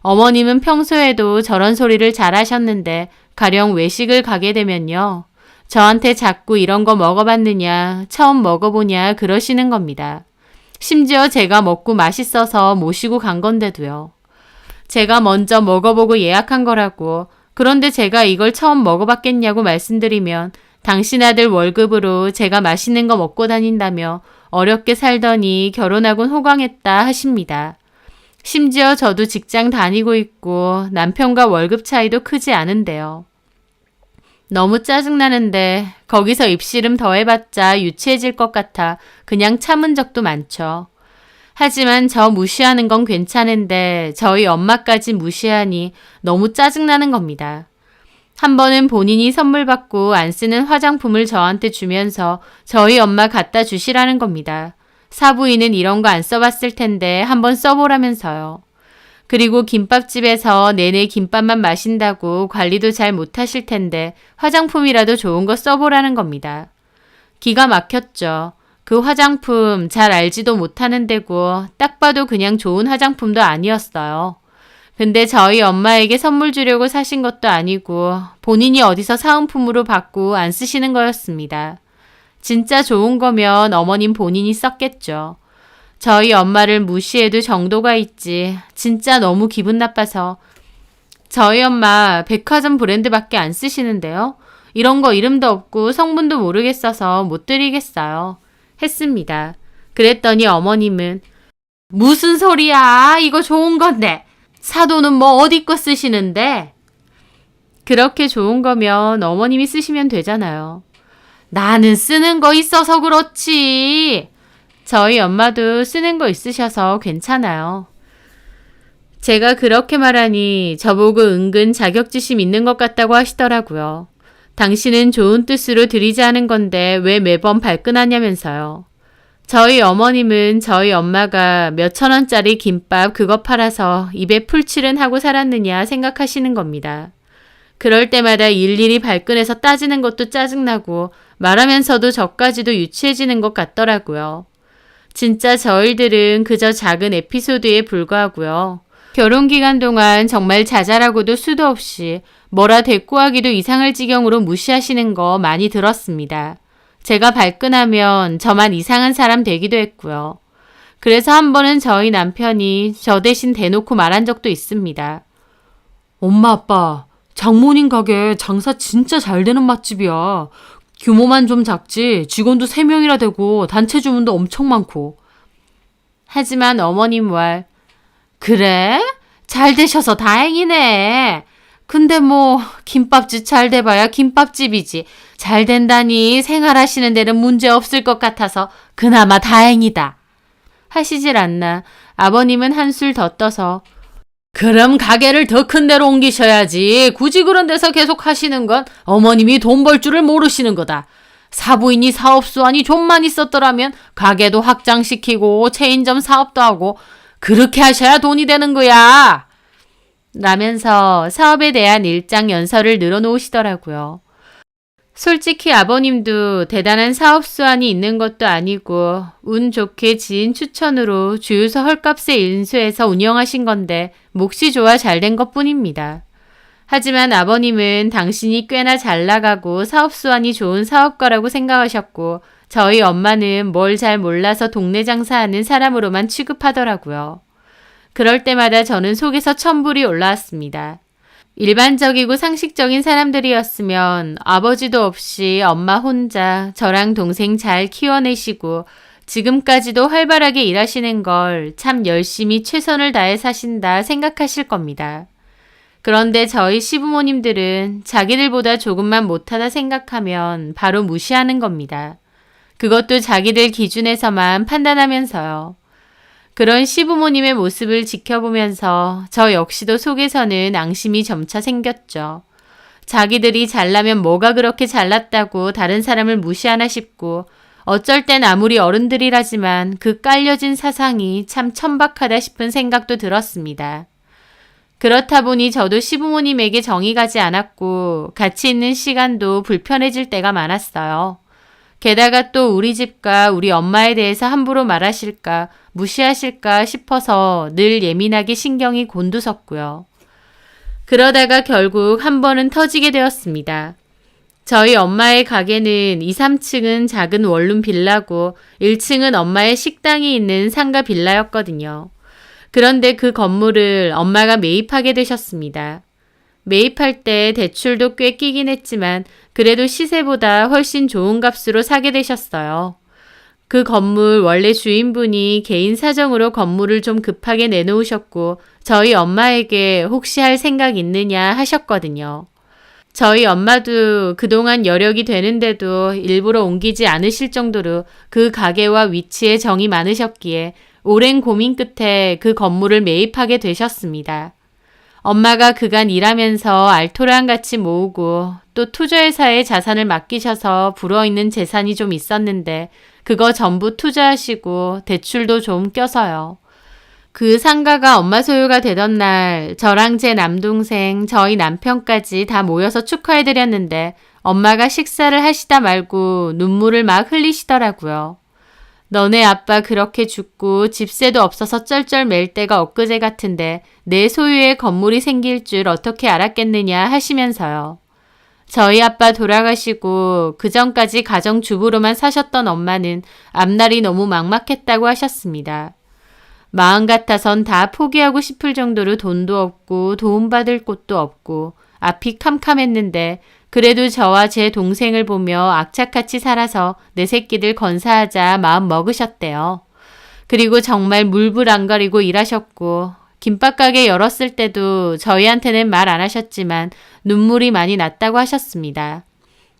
어머님은 평소에도 저런 소리를 잘 하셨는데 가령 외식을 가게 되면요. 저한테 자꾸 이런 거 먹어봤느냐, 처음 먹어보냐 그러시는 겁니다. 심지어 제가 먹고 맛있어서 모시고 간 건데도요. 제가 먼저 먹어보고 예약한 거라고 그런데 제가 이걸 처음 먹어봤겠냐고 말씀드리면 당신 아들 월급으로 제가 맛있는 거 먹고 다닌다며 어렵게 살더니 결혼하곤 호강했다 하십니다. 심지어 저도 직장 다니고 있고 남편과 월급 차이도 크지 않은데요. 너무 짜증나는데 거기서 입씨름 더해봤자 유치해질 것 같아 그냥 참은 적도 많죠. 하지만 저 무시하는 건 괜찮은데 저희 엄마까지 무시하니 너무 짜증나는 겁니다. 한 번은 본인이 선물 받고 안 쓰는 화장품을 저한테 주면서 저희 엄마 갖다 주시라는 겁니다. 사부인은 이런 거 안 써봤을 텐데 한번 써보라면서요. 그리고 김밥집에서 내내 김밥만 마신다고 관리도 잘 못하실 텐데 화장품이라도 좋은 거 써보라는 겁니다. 기가 막혔죠. 그 화장품 잘 알지도 못하는 데고 딱 봐도 그냥 좋은 화장품도 아니었어요. 근데 저희 엄마에게 선물 주려고 사신 것도 아니고 본인이 어디서 사은품으로 받고 안 쓰시는 거였습니다. 진짜 좋은 거면 어머님 본인이 썼겠죠. 저희 엄마를 무시해도 정도가 있지. 진짜 너무 기분 나빠서. 저희 엄마 백화점 브랜드밖에 안 쓰시는데요. 이런 거 이름도 없고 성분도 모르겠어서 못 드리겠어요. 했습니다. 그랬더니 어머님은 무슨 소리야? 이거 좋은 건데. 사도는 뭐 어디 거 쓰시는데? 그렇게 좋은 거면 어머님이 쓰시면 되잖아요. 나는 쓰는 거 있어서 그렇지. 저희 엄마도 쓰는 거 있으셔서 괜찮아요. 제가 그렇게 말하니 저보고 은근 자격지심 있는 것 같다고 하시더라고요. 당신은 좋은 뜻으로 드리자는 건데 왜 매번 발끈하냐면서요. 저희 어머님은 저희 엄마가 몇천 원짜리 김밥 그거 팔아서 입에 풀칠은 하고 살았느냐 생각하시는 겁니다. 그럴 때마다 일일이 발끈해서 따지는 것도 짜증나고 말하면서도 저까지도 유치해지는 것 같더라고요. 진짜 저희들은 그저 작은 에피소드에 불과하고요. 결혼 기간 동안 정말 자잘하고도 수도 없이 뭐라 대꾸하기도 이상할 지경으로 무시하시는 거 많이 들었습니다. 제가 발끈하면 저만 이상한 사람 되기도 했고요. 그래서 한 번은 저희 남편이 저 대신 대놓고 말한 적도 있습니다. 엄마 아빠 장모님 가게 장사 진짜 잘 되는 맛집이야. 규모만 좀 작지 직원도 3명이나 되고 단체 주문도 엄청 많고. 하지만 어머님 말 그래? 잘 되셔서 다행이네. 근데 뭐 김밥집 잘 돼봐야 김밥집이지. 잘 된다니 생활하시는 데는 문제 없을 것 같아서 그나마 다행이다. 하시질 않나 아버님은 한술 더 떠서 그럼 가게를 더 큰 데로 옮기셔야지. 굳이 그런 데서 계속 하시는 건 어머님이 돈 벌 줄을 모르시는 거다. 사부인이 사업수완이 좀만 있었더라면 가게도 확장시키고 체인점 사업도 하고 그렇게 하셔야 돈이 되는 거야. 라면서 사업에 대한 일장 연설을 늘어놓으시더라고요. 솔직히 아버님도 대단한 사업수완이 있는 것도 아니고 운 좋게 지인 추천으로 주유소 헐값에 인수해서 운영하신 건데 몫이 좋아 잘 된 것뿐입니다. 하지만 아버님은 당신이 꽤나 잘 나가고 사업수완이 좋은 사업가라고 생각하셨고 저희 엄마는 뭘 잘 몰라서 동네 장사하는 사람으로만 취급하더라고요. 그럴 때마다 저는 속에서 천불이 올라왔습니다. 일반적이고 상식적인 사람들이었으면 아버지도 없이 엄마 혼자 저랑 동생 잘 키워내시고 지금까지도 활발하게 일하시는 걸 참 열심히 최선을 다해 사신다 생각하실 겁니다. 그런데 저희 시부모님들은 자기들보다 조금만 못하다 생각하면 바로 무시하는 겁니다. 그것도 자기들 기준에서만 판단하면서요. 그런 시부모님의 모습을 지켜보면서 저 역시도 속에서는 앙심이 점차 생겼죠. 자기들이 잘나면 뭐가 그렇게 잘났다고 다른 사람을 무시하나 싶고 어쩔 땐 아무리 어른들이라지만 그 깔려진 사상이 참 천박하다 싶은 생각도 들었습니다. 그렇다 보니 저도 시부모님에게 정이 가지 않았고 같이 있는 시간도 불편해질 때가 많았어요. 게다가 또 우리 집과 우리 엄마에 대해서 함부로 말하실까 무시하실까 싶어서 늘 예민하게 신경이 곤두섰고요. 그러다가 결국 한 번은 터지게 되었습니다. 저희 엄마의 가게는 2, 3층은 작은 원룸 빌라고 1층은 엄마의 식당이 있는 상가 빌라였거든요. 그런데 그 건물을 엄마가 매입하게 되셨습니다. 매입할 때 대출도 꽤 끼긴 했지만 그래도 시세보다 훨씬 좋은 값으로 사게 되셨어요. 그 건물 원래 주인분이 개인 사정으로 건물을 좀 급하게 내놓으셨고 저희 엄마에게 혹시 할 생각 있느냐 하셨거든요. 저희 엄마도 그동안 여력이 되는데도 일부러 옮기지 않으실 정도로 그 가게와 위치에 정이 많으셨기에 오랜 고민 끝에 그 건물을 매입하게 되셨습니다. 엄마가 그간 일하면서 알토란같이 모으고 또 투자회사에 자산을 맡기셔서 불어있는 재산이 좀 있었는데 그거 전부 투자하시고 대출도 좀 껴서요. 그 상가가 엄마 소유가 되던 날 저랑 제 남동생, 저희 남편까지 다 모여서 축하해드렸는데 엄마가 식사를 하시다 말고 눈물을 막 흘리시더라고요. 너네 아빠 그렇게 죽고 집세도 없어서 쩔쩔 맬 때가 엊그제 같은데 내 소유의 건물이 생길 줄 어떻게 알았겠느냐 하시면서요. 저희 아빠 돌아가시고 그전까지 가정주부로만 사셨던 엄마는 앞날이 너무 막막했다고 하셨습니다. 마음 같아선 다 포기하고 싶을 정도로 돈도 없고 도움받을 곳도 없고 앞이 캄캄했는데 그래도 저와 제 동생을 보며 악착같이 살아서 내 새끼들 건사하자 마음 먹으셨대요. 그리고 정말 물불 안 가리고 일하셨고 김밥 가게 열었을 때도 저희한테는 말 안 하셨지만 눈물이 많이 났다고 하셨습니다.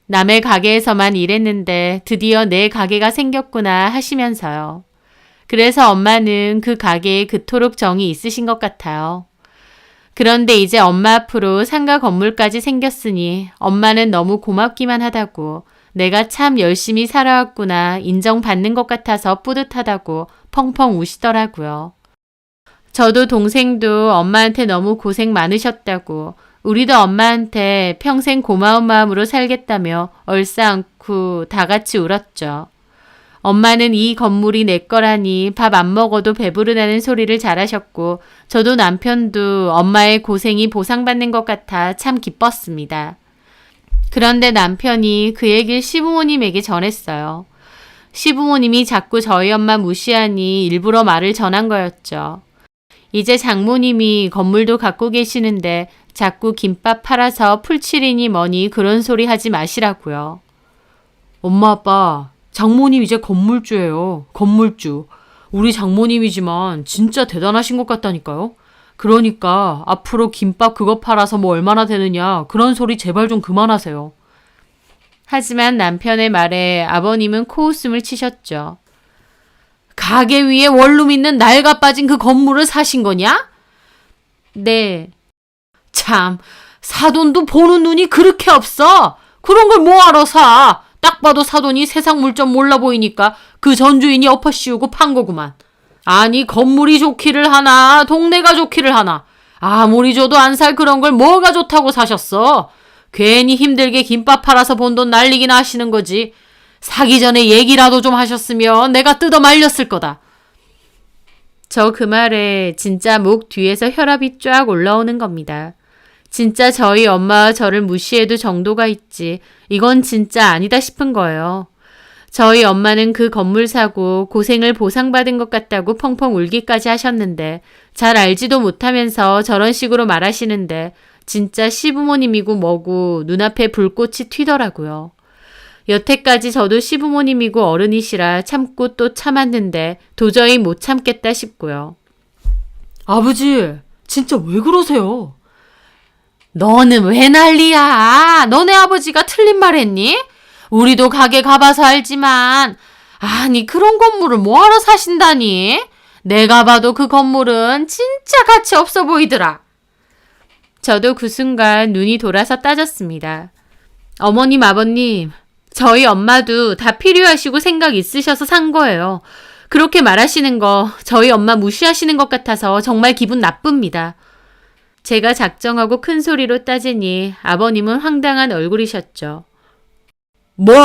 남의 가게에서만 일했는데 드디어 내 가게가 생겼구나 하시면서요. 그래서 엄마는 그 가게에 그토록 정이 있으신 것 같아요. 그런데 이제 엄마 앞으로 상가 건물까지 생겼으니 엄마는 너무 고맙기만 하다고 내가 참 열심히 살아왔구나 인정받는 것 같아서 뿌듯하다고 펑펑 우시더라고요. 저도 동생도 엄마한테 너무 고생 많으셨다고 우리도 엄마한테 평생 고마운 마음으로 살겠다며 얼싸안고 다 같이 울었죠. 엄마는 이 건물이 내 거라니 밥 안 먹어도 배부르다는 소리를 잘하셨고 저도 남편도 엄마의 고생이 보상받는 것 같아 참 기뻤습니다. 그런데 남편이 그 얘기를 시부모님에게 전했어요. 시부모님이 자꾸 저희 엄마 무시하니 일부러 말을 전한 거였죠. 이제 장모님이 건물도 갖고 계시는데 자꾸 김밥 팔아서 풀칠이니 뭐니 그런 소리 하지 마시라고요.
엄마 아빠 장모님 이제 건물주예요. 건물주. 우리 장모님이지만 진짜 대단하신 것 같다니까요. 그러니까 앞으로 김밥 그거 팔아서 뭐 얼마나 되느냐 그런 소리 제발 좀 그만하세요.
하지만 남편의 말에 아버님은 코웃음을 치셨죠. 가게 위에 원룸 있는 낡아 빠진 그 건물을 사신 거냐? 네.
참 사돈도 보는 눈이 그렇게 없어. 그런 걸 뭐하러 사. 딱 봐도 사돈이 세상 물정 몰라 보이니까 그 전주인이 엎어씌우고 판 거구만. 아니 건물이 좋기를 하나 동네가 좋기를 하나 아무리 줘도 안 살 그런 걸 뭐가 좋다고 사셨어. 괜히 힘들게 김밥 팔아서 번 돈 날리기나 하시는 거지. 사기 전에 얘기라도 좀 하셨으면 내가 뜯어 말렸을 거다.
저 그 말에 진짜 목 뒤에서 혈압이 쫙 올라오는 겁니다. 진짜 저희 엄마와 저를 무시해도 정도가 있지 이건 진짜 아니다 싶은 거예요. 저희 엄마는 그 건물 사고 고생을 보상받은 것 같다고 펑펑 울기까지 하셨는데 잘 알지도 못하면서 저런 식으로 말하시는데 진짜 시부모님이고 뭐고 눈앞에 불꽃이 튀더라고요.
여태까지 저도 시부모님이고 어른이시라 참고 또 참았는데 도저히 못 참겠다 싶고요. 아버지, 진짜 왜 그러세요? 너는 왜 난리야? 너네 아버지가 틀린 말 했니? 우리도 가게 가봐서 알지만, 아니, 그런 건물을 뭐하러 사신다니? 내가 봐도 그 건물은 진짜 가치 없어 보이더라. 저도 그 순간 눈이 돌아서 따졌습니다. 어머님, 아버님, 저희 엄마도 다 필요하시고 생각 있으셔서 산 거예요. 그렇게 말하시는 거 저희 엄마 무시하시는 것 같아서 정말 기분 나쁩니다. 제가 작정하고 큰 소리로 따지니 아버님은 황당한 얼굴이셨죠. 뭐?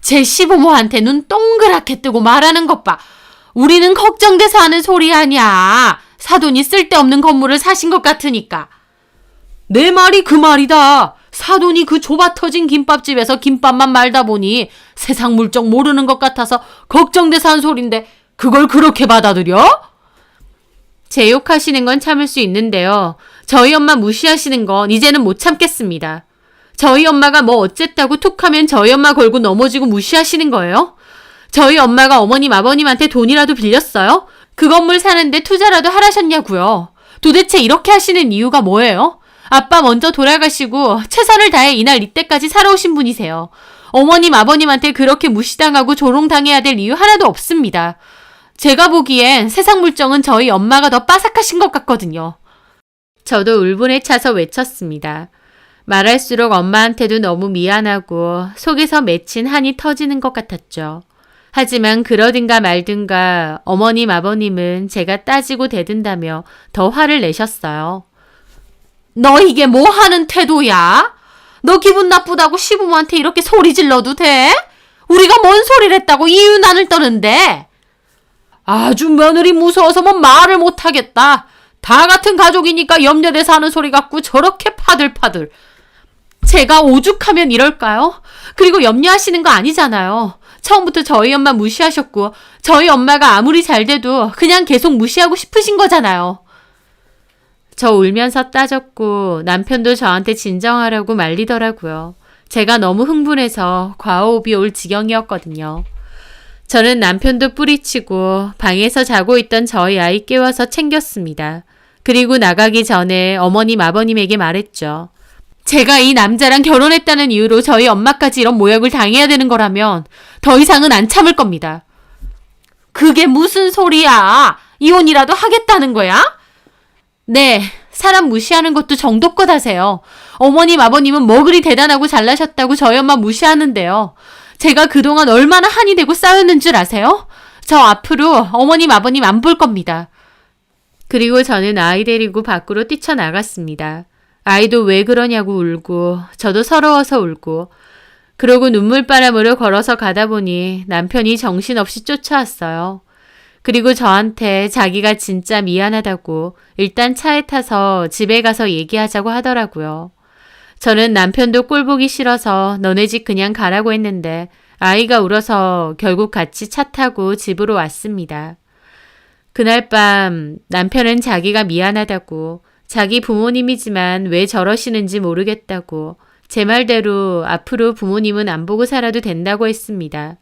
제 시부모한테 눈 동그랗게 뜨고 말하는 것 봐. 우리는 걱정돼서 하는 소리 아니야. 사돈이 쓸데없는 건물을 사신 것 같으니까. 내 말이 그 말이다. 사돈이 그 좁아 터진 김밥집에서 김밥만 말다 보니 세상 물정 모르는 것 같아서 걱정돼서 한 소린데 그걸 그렇게 받아들여? 제 욕하시는 건 참을 수 있는데요. 저희 엄마 무시하시는 건 이제는 못 참겠습니다. 저희 엄마가 뭐 어쨌다고 툭하면 저희 엄마 걸고 넘어지고 무시하시는 거예요? 저희 엄마가 어머님 아버님한테 돈이라도 빌렸어요? 그 건물 사는데 투자라도 하라셨냐고요. 도대체 이렇게 하시는 이유가 뭐예요? 아빠 먼저 돌아가시고 최선을 다해 이날 이때까지 살아오신 분이세요. 어머님 아버님한테 그렇게 무시당하고 조롱당해야 될 이유 하나도 없습니다. 제가 보기엔 세상 물정은 저희 엄마가 더 빠삭하신 것 같거든요. 저도 울분에 차서 외쳤습니다. 말할수록 엄마한테도 너무 미안하고 속에서 맺힌 한이 터지는 것 같았죠. 하지만 그러든가 말든가 어머님 아버님은 제가 따지고 대든다며 더 화를 내셨어요. 너 이게 뭐 하는 태도야? 너 기분 나쁘다고 시부모한테 이렇게 소리 질러도 돼? 우리가 뭔 소리를 했다고 이유난을 떠는데? 아주 며느리 무서워서 뭐 말을 못하겠다. 다 같은 가족이니까 염려돼서 하는 소리 갖고 저렇게 파들파들. 제가 오죽하면 이럴까요? 그리고 염려하시는 거 아니잖아요. 처음부터 저희 엄마 무시하셨고 저희 엄마가 아무리 잘 돼도 그냥 계속 무시하고 싶으신 거잖아요. 저 울면서 따졌고 남편도 저한테 진정하라고 말리더라고요. 제가 너무 흥분해서 과호흡이 올 지경이었거든요. 저는 남편도 뿌리치고 방에서 자고 있던 저희 아이 깨워서 챙겼습니다. 그리고 나가기 전에 어머님 아버님에게 말했죠. 제가 이 남자랑 결혼했다는 이유로 저희 엄마까지 이런 모욕을 당해야 되는 거라면 더 이상은 안 참을 겁니다. 그게 무슨 소리야? 이혼이라도 하겠다는 거야? 네, 사람 무시하는 것도 정도껏 하세요. 어머님 아버님은 뭐 그리 대단하고 잘나셨다고 저희 엄마 무시하는데요. 제가 그동안 얼마나 한이 되고 쌓였는 줄 아세요? 저 앞으로 어머님 아버님 안 볼 겁니다. 그리고 저는 아이 데리고 밖으로 뛰쳐나갔습니다. 아이도 왜 그러냐고 울고 저도 서러워서 울고 그러고 눈물바람으로 걸어서 가다 보니 남편이 정신없이 쫓아왔어요. 그리고 저한테 자기가 진짜 미안하다고 일단 차에 타서 집에 가서 얘기하자고 하더라고요. 저는 남편도 꼴 보기 싫어서 너네 집 그냥 가라고 했는데 아이가 울어서 결국 같이 차 타고 집으로 왔습니다. 그날 밤 남편은 자기가 미안하다고 자기 부모님이지만 왜 저러시는지 모르겠다고 제 말대로 앞으로 부모님은 안 보고 살아도 된다고 했습니다.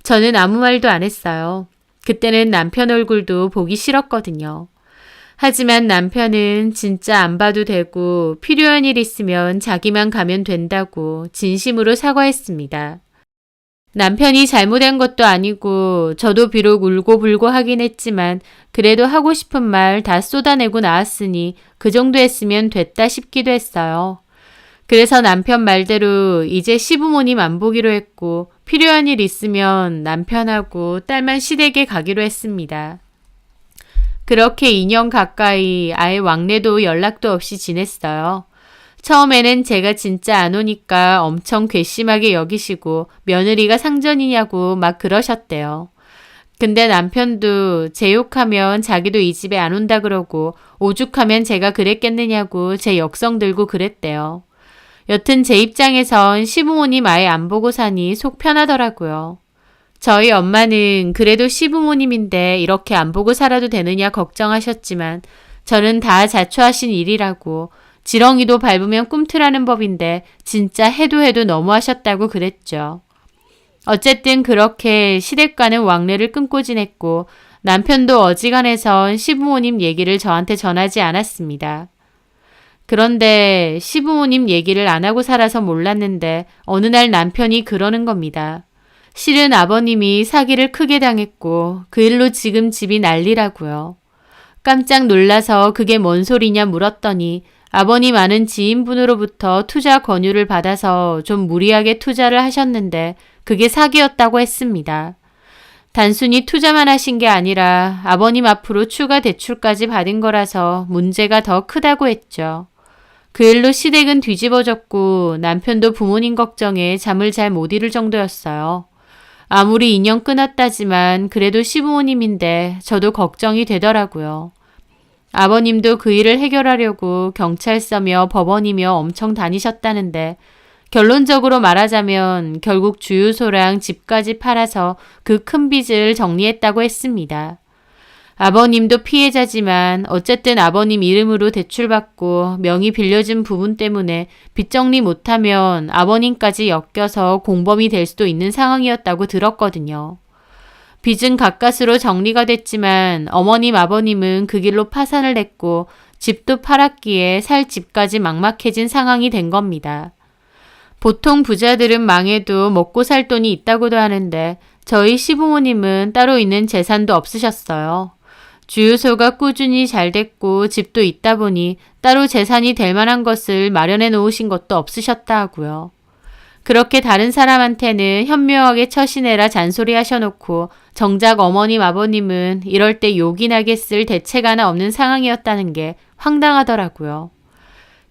저는 아무 말도 안 했어요. 그때는 남편 얼굴도 보기 싫었거든요. 하지만 남편은 진짜 안 봐도 되고 필요한 일 있으면 자기만 가면 된다고 진심으로 사과했습니다. 남편이 잘못한 것도 아니고 저도 비록 울고불고 하긴 했지만 그래도 하고 싶은 말 다 쏟아내고 나왔으니 그 정도 했으면 됐다 싶기도 했어요. 그래서 남편 말대로 이제 시부모님 안 보기로 했고 필요한 일 있으면 남편하고 딸만 시댁에 가기로 했습니다. 그렇게 2년 가까이 아예 왕래도 연락도 없이 지냈어요. 처음에는 제가 진짜 안 오니까 엄청 괘씸하게 여기시고 며느리가 상전이냐고 막 그러셨대요. 근데 남편도 제 욕하면 자기도 이 집에 안 온다 그러고 오죽하면 제가 그랬겠느냐고 제 역성 들고 그랬대요. 여튼 제 입장에선 시부모님 아예 안 보고 사니 속 편하더라고요. 저희 엄마는 그래도 시부모님인데 이렇게 안 보고 살아도 되느냐 걱정하셨지만 저는 다 자초하신 일이라고 지렁이도 밟으면 꿈틀하는 법인데 진짜 해도 해도 너무하셨다고 그랬죠. 어쨌든 그렇게 시댁과는 왕래를 끊고 지냈고 남편도 어지간해선 시부모님 얘기를 저한테 전하지 않았습니다. 그런데 시부모님 얘기를 안 하고 살아서 몰랐는데 어느 날 남편이 그러는 겁니다. 실은 아버님이 사기를 크게 당했고 그 일로 지금 집이 난리라고요. 깜짝 놀라서 그게 뭔 소리냐 물었더니 아버님 아는 지인분으로부터 투자 권유를 받아서 좀 무리하게 투자를 하셨는데 그게 사기였다고 했습니다. 단순히 투자만 하신 게 아니라 아버님 앞으로 추가 대출까지 받은 거라서 문제가 더 크다고 했죠. 그 일로 시댁은 뒤집어졌고 남편도 부모님 걱정에 잠을 잘 못 이룰 정도였어요. 아무리 인연 끊었다지만 그래도 시부모님인데 저도 걱정이 되더라고요. 아버님도 그 일을 해결하려고 경찰서며 법원이며 엄청 다니셨다는데 결론적으로 말하자면 결국 주유소랑 집까지 팔아서 그 큰 빚을 정리했다고 했습니다. 아버님도 피해자지만 어쨌든 아버님 이름으로 대출받고 명의 빌려준 부분 때문에 빚 정리 못하면 아버님까지 엮여서 공범이 될 수도 있는 상황이었다고 들었거든요. 빚은 가까스로 정리가 됐지만 어머님 아버님은 그 길로 파산을 했고 집도 팔았기에 살 집까지 막막해진 상황이 된 겁니다. 보통 부자들은 망해도 먹고 살 돈이 있다고도 하는데 저희 시부모님은 따로 있는 재산도 없으셨어요. 주유소가 꾸준히 잘 됐고 집도 있다 보니 따로 재산이 될 만한 것을 마련해 놓으신 것도 없으셨다 하고요. 그렇게 다른 사람한테는 현명하게 처신해라 잔소리 하셔놓고 정작 어머님 아버님은 이럴 때 욕이 나게 쓸 대책 하나 없는 상황이었다는 게 황당하더라고요.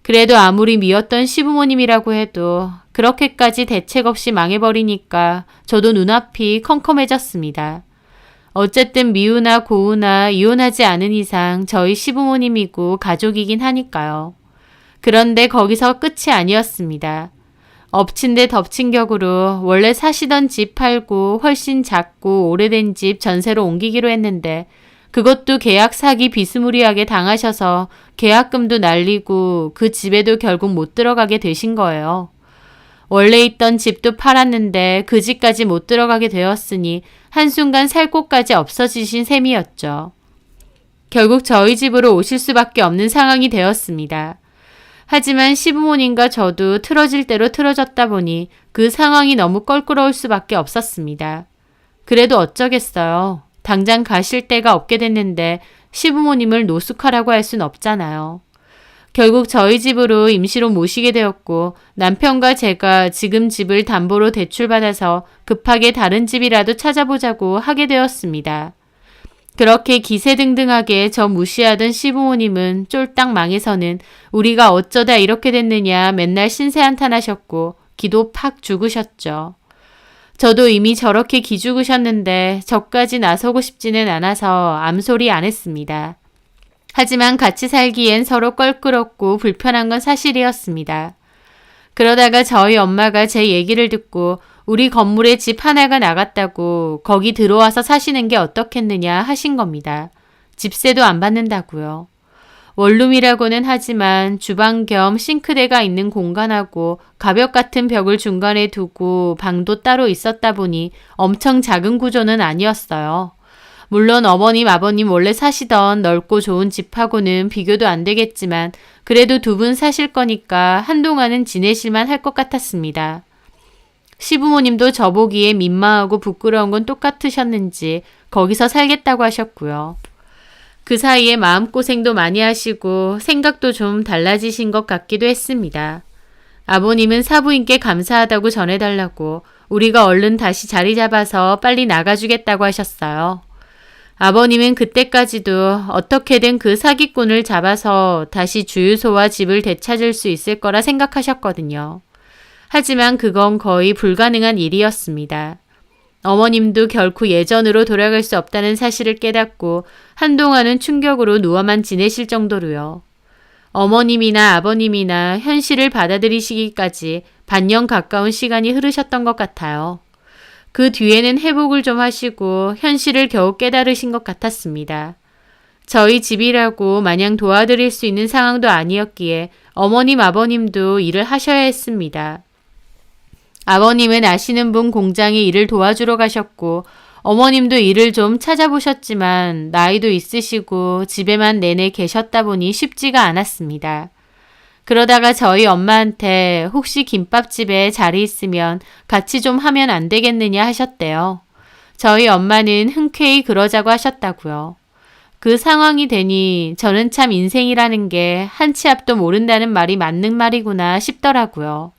그래도 아무리 미웠던 시부모님이라고 해도 그렇게까지 대책 없이 망해버리니까 저도 눈앞이 컴컴해졌습니다. 어쨌든 미우나 고우나 이혼하지 않은 이상 저희 시부모님이고 가족이긴 하니까요. 그런데 거기서 끝이 아니었습니다. 엎친 데 덮친 격으로 원래 사시던 집 팔고 훨씬 작고 오래된 집 전세로 옮기기로 했는데 그것도 계약 사기 비스무리하게 당하셔서 계약금도 날리고 그 집에도 결국 못 들어가게 되신 거예요. 원래 있던 집도 팔았는데 그 집까지 못 들어가게 되었으니 한순간 살 곳까지 없어지신 셈이었죠. 결국 저희 집으로 오실 수밖에 없는 상황이 되었습니다. 하지만 시부모님과 저도 틀어질 대로 틀어졌다 보니 그 상황이 너무 껄끄러울 수밖에 없었습니다. 그래도 어쩌겠어요. 당장 가실 데가 없게 됐는데 시부모님을 노숙하라고 할 순 없잖아요. 결국 저희 집으로 임시로 모시게 되었고 남편과 제가 지금 집을 담보로 대출받아서 급하게 다른 집이라도 찾아보자고 하게 되었습니다. 그렇게 기세등등하게 저 무시하던 시부모님은 쫄딱 망해서는 우리가 어쩌다 이렇게 됐느냐 맨날 신세한탄하셨고 기도 팍 죽으셨죠. 저도 이미 저렇게 기죽으셨는데 저까지 나서고 싶지는 않아서 암소리 안 했습니다. 하지만 같이 살기엔 서로 껄끄럽고 불편한 건 사실이었습니다. 그러다가 저희 엄마가 제 얘기를 듣고 우리 건물에 집 하나가 나갔다고 거기 들어와서 사시는 게 어떻겠느냐 하신 겁니다. 집세도 안 받는다고요. 원룸이라고는 하지만 주방 겸 싱크대가 있는 공간하고 가벽 같은 벽을 중간에 두고 방도 따로 있었다 보니 엄청 작은 구조는 아니었어요. 물론 어머님, 아버님 원래 사시던 넓고 좋은 집하고는 비교도 안 되겠지만 그래도 두 분 사실 거니까 한동안은 지내실만 할 것 같았습니다. 시부모님도 저보기에 민망하고 부끄러운 건 똑같으셨는지 거기서 살겠다고 하셨고요. 그 사이에 마음고생도 많이 하시고 생각도 좀 달라지신 것 같기도 했습니다. 아버님은 사부인께 감사하다고 전해달라고 우리가 얼른 다시 자리 잡아서 빨리 나가주겠다고 하셨어요. 아버님은 그때까지도 어떻게든 그 사기꾼을 잡아서 다시 주유소와 집을 되찾을 수 있을 거라 생각하셨거든요. 하지만 그건 거의 불가능한 일이었습니다. 어머님도 결코 예전으로 돌아갈 수 없다는 사실을 깨닫고 한동안은 충격으로 누워만 지내실 정도로요. 어머님이나 아버님이나 현실을 받아들이시기까지 반년 가까운 시간이 흐르셨던 것 같아요. 그 뒤에는 회복을 좀 하시고 현실을 겨우 깨달으신 것 같았습니다. 저희 집이라고 마냥 도와드릴 수 있는 상황도 아니었기에 어머님, 아버님도 일을 하셔야 했습니다. 아버님은 아시는 분 공장에 일을 도와주러 가셨고 어머님도 일을 좀 찾아보셨지만 나이도 있으시고 집에만 내내 계셨다 보니 쉽지가 않았습니다. 그러다가 저희 엄마한테 혹시 김밥집에 자리 있으면 같이 좀 하면 안 되겠느냐 하셨대요. 저희 엄마는 흔쾌히 그러자고 하셨다고요. 그 상황이 되니 저는 참 인생이라는 게 한 치 앞도 모른다는 말이 맞는 말이구나 싶더라고요.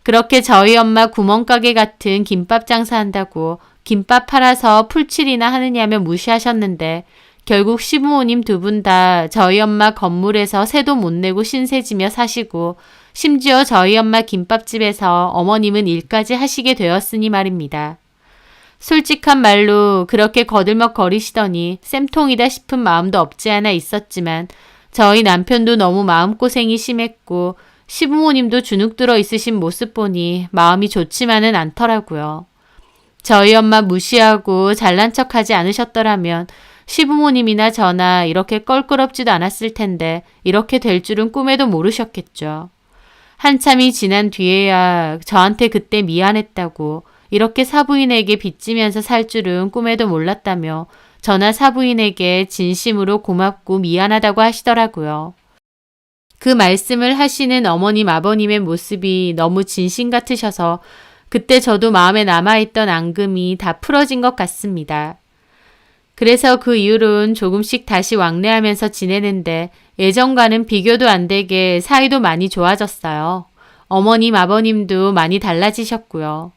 그렇게 저희 엄마 구멍가게 같은 김밥 장사한다고 김밥 팔아서 풀칠이나 하느냐며 무시하셨는데 결국 시부모님 두 분 다 저희 엄마 건물에서 세도 못 내고 신세지며 사시고 심지어 저희 엄마 김밥집에서 어머님은 일까지 하시게 되었으니 말입니다. 솔직한 말로 그렇게 거들먹거리시더니 쌤통이다 싶은 마음도 없지 않아 있었지만 저희 남편도 너무 마음고생이 심했고 시부모님도 주눅 들어 있으신 모습 보니 마음이 좋지만은 않더라고요. 저희 엄마 무시하고 잘난 척하지 않으셨더라면 시부모님이나 저나 이렇게 껄끄럽지도 않았을 텐데 이렇게 될 줄은 꿈에도 모르셨겠죠. 한참이 지난 뒤에야 저한테 그때 미안했다고 이렇게 사부인에게 빚지면서 살 줄은 꿈에도 몰랐다며 저나 사부인에게 진심으로 고맙고 미안하다고 하시더라고요. 그 말씀을 하시는 어머님 아버님의 모습이 너무 진심 같으셔서 그때 저도 마음에 남아있던 앙금이 다 풀어진 것 같습니다. 그래서 그 이후로는 조금씩 다시 왕래하면서 지내는데 예전과는 비교도 안 되게 사이도 많이 좋아졌어요. 어머님 아버님도 많이 달라지셨고요.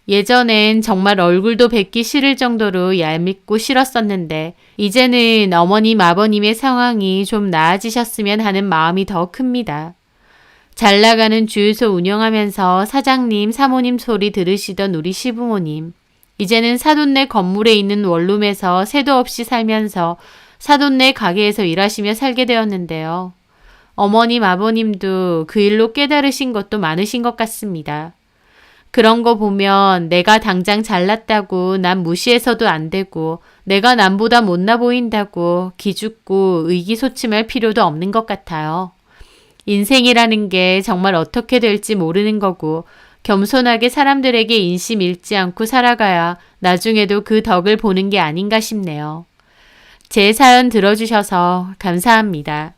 예전엔 정말 얼굴도 뵙기 싫을 정도로 얄밉고 싫었었는데 이제는 어머님 아버님의 상황이 좀 나아지셨으면 하는 마음이 더 큽니다. 잘 나가는 주유소 운영하면서 사장님, 사모님 소리 들으시던 우리 시부모님. 이제는 사돈네 건물에 있는 원룸에서 새도 없이 살면서 사돈네 가게에서 일하시며 살게 되었는데요. 어머님, 아버님도 그 일로 깨달으신 것도 많으신 것 같습니다. 그런 거 보면 내가 당장 잘났다고 남 무시해서도 안 되고 내가 남보다 못나 보인다고 기죽고 의기소침할 필요도 없는 것 같아요. 인생이라는 게 정말 어떻게 될지 모르는 거고 겸손하게 사람들에게 인심 잃지 않고 살아가야 나중에도 그 덕을 보는 게 아닌가 싶네요. 제 사연 들어주셔서 감사합니다.